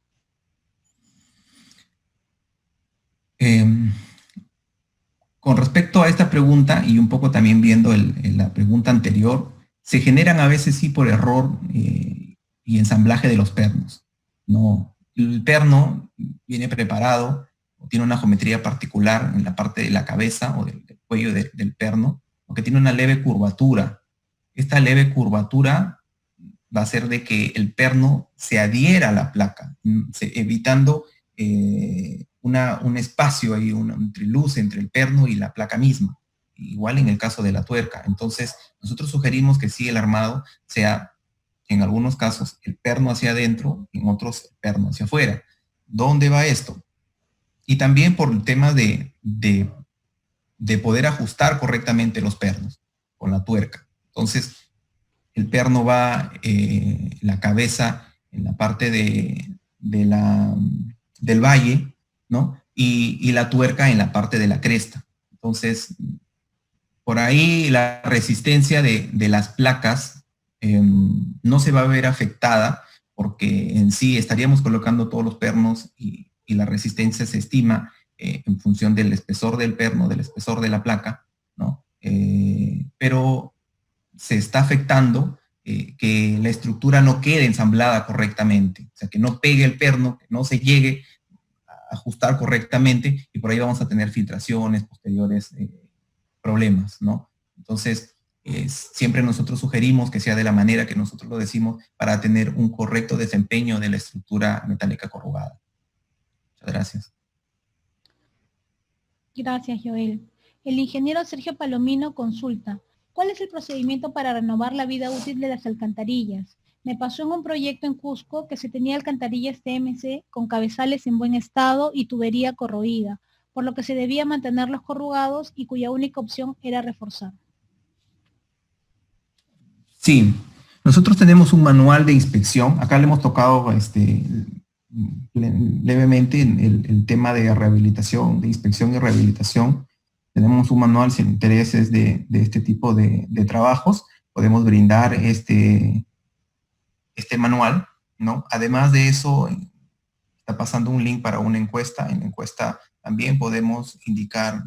Con respecto a esta pregunta, y un poco también viendo la pregunta anterior, se generan a veces sí por error y ensamblaje de los pernos. No, el perno viene preparado, o tiene una geometría particular en la parte de la cabeza o del cuello del perno, o que tiene una leve curvatura. Esta leve curvatura va a hacer de que el perno se adhiera a la placa, evitando un espacio ahí, un triluz entre el perno y la placa misma. Igual en el caso de la tuerca. Entonces, nosotros sugerimos que sí el armado sea, en algunos casos, el perno hacia adentro, en otros, el perno hacia afuera. ¿Dónde va esto? Y también por el tema de poder ajustar correctamente los pernos con la tuerca. Entonces, el perno va, la cabeza en la parte del valle, ¿no? Y la tuerca en la parte de la cresta. Entonces, por ahí la resistencia de las placas no se va a ver afectada porque en sí estaríamos colocando todos los pernos y la resistencia se estima en función del espesor del perno, del espesor de la placa, ¿no? Pero se está afectando que la estructura no quede ensamblada correctamente, o sea, que no pegue el perno, que no se llegue a ajustar correctamente y por ahí vamos a tener filtraciones, posteriores problemas, ¿no? Entonces, siempre nosotros sugerimos que sea de la manera que nosotros lo decimos para tener un correcto desempeño de la estructura metálica corrugada. Muchas gracias. Gracias, Joel. El ingeniero Sergio Palomino consulta. ¿Cuál es el procedimiento para renovar la vida útil de las alcantarillas? Me pasó en un proyecto en Cusco que se tenía alcantarillas TMC con cabezales en buen estado y tubería corroída, por lo que se debía mantenerlos corrugados y cuya única opción era reforzar. Sí, nosotros tenemos un manual de inspección. Acá le hemos tocado levemente el tema de rehabilitación, de inspección y rehabilitación. Tenemos un manual, si el interés es de este tipo de trabajos, podemos brindar este manual, ¿no? Además de eso, está pasando un link para una encuesta. En la encuesta también podemos indicar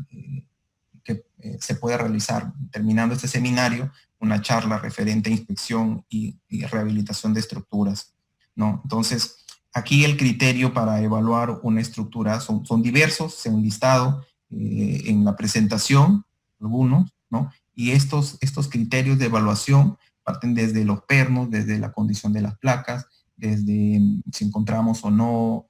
que se puede realizar, terminando este seminario, una charla referente a inspección y rehabilitación de estructuras, ¿no? Entonces, aquí el criterio para evaluar una estructura son diversos, se han listado en la presentación, algunos, ¿no? Y estos criterios de evaluación parten desde los pernos, desde la condición de las placas, desde si encontramos o no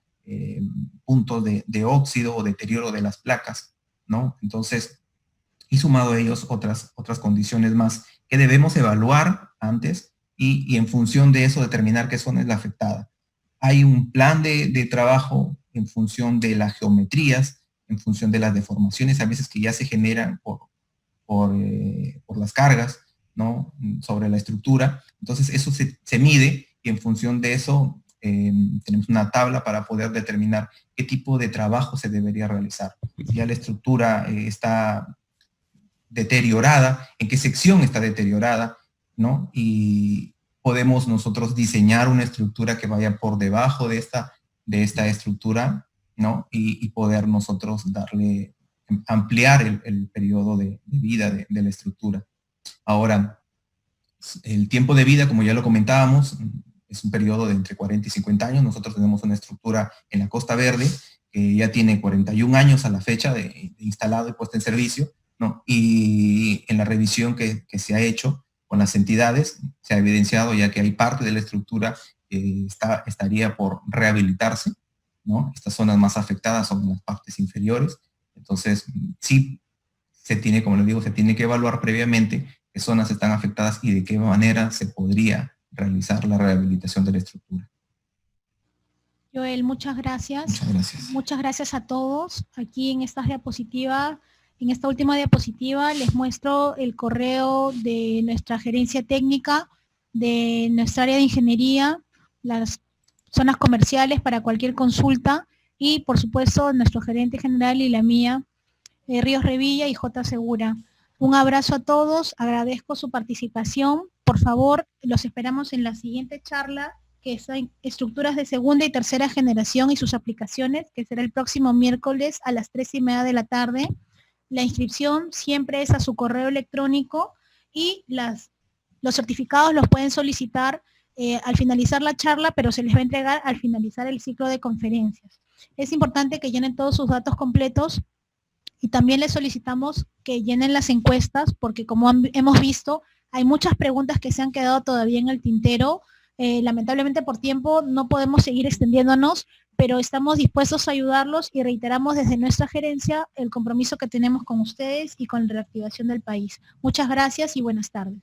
puntos de óxido o deterioro de las placas, ¿no? Entonces, y sumado a ellos otras condiciones más que debemos evaluar antes y en función de eso determinar qué zona es la afectada. Hay un plan de trabajo en función de las geometrías, en función de las deformaciones, a veces que ya se generan por las cargas, ¿no? Sobre la estructura. Entonces eso se mide y en función de eso tenemos una tabla para poder determinar qué tipo de trabajo se debería realizar. Si ya la estructura está deteriorada, en qué sección está deteriorada, ¿no? Y podemos nosotros diseñar una estructura que vaya por debajo de esta estructura, ¿no? Y poder nosotros ampliar el periodo de vida de la estructura. Ahora, el tiempo de vida, como ya lo comentábamos, es un periodo de entre 40 y 50 años. Nosotros tenemos una estructura en la Costa Verde que ya tiene 41 años a la fecha de instalado y puesta en servicio, ¿no? Y en la revisión que se ha hecho con las entidades, se ha evidenciado ya que hay parte de la estructura que estaría por rehabilitarse, ¿no? Estas zonas más afectadas son las partes inferiores. Entonces, sí, como les digo, se tiene que evaluar previamente qué zonas están afectadas y de qué manera se podría realizar la rehabilitación de la estructura. Joel, muchas gracias. Muchas gracias. Muchas gracias a todos. Aquí en esta diapositiva, en esta última diapositiva, les muestro el correo de nuestra gerencia técnica, de nuestra área de ingeniería, las zonas comerciales para cualquier consulta y, por supuesto, nuestro gerente general y la mía, Ríos Revilla y J. Segura. Un abrazo a todos, agradezco su participación. Por favor, los esperamos en la siguiente charla, que es en estructuras de segunda y tercera generación y sus aplicaciones, que será el próximo miércoles a las 3:30 de la tarde. La inscripción siempre es a su correo electrónico y los certificados los pueden solicitar al finalizar la charla, pero se les va a entregar al finalizar el ciclo de conferencias. Es importante que llenen todos sus datos completos y también les solicitamos que llenen las encuestas, porque como hemos visto, hay muchas preguntas que se han quedado todavía en el tintero. Lamentablemente por tiempo no podemos seguir extendiéndonos, pero estamos dispuestos a ayudarlos y reiteramos desde nuestra gerencia el compromiso que tenemos con ustedes y con la reactivación del país. Muchas gracias y buenas tardes.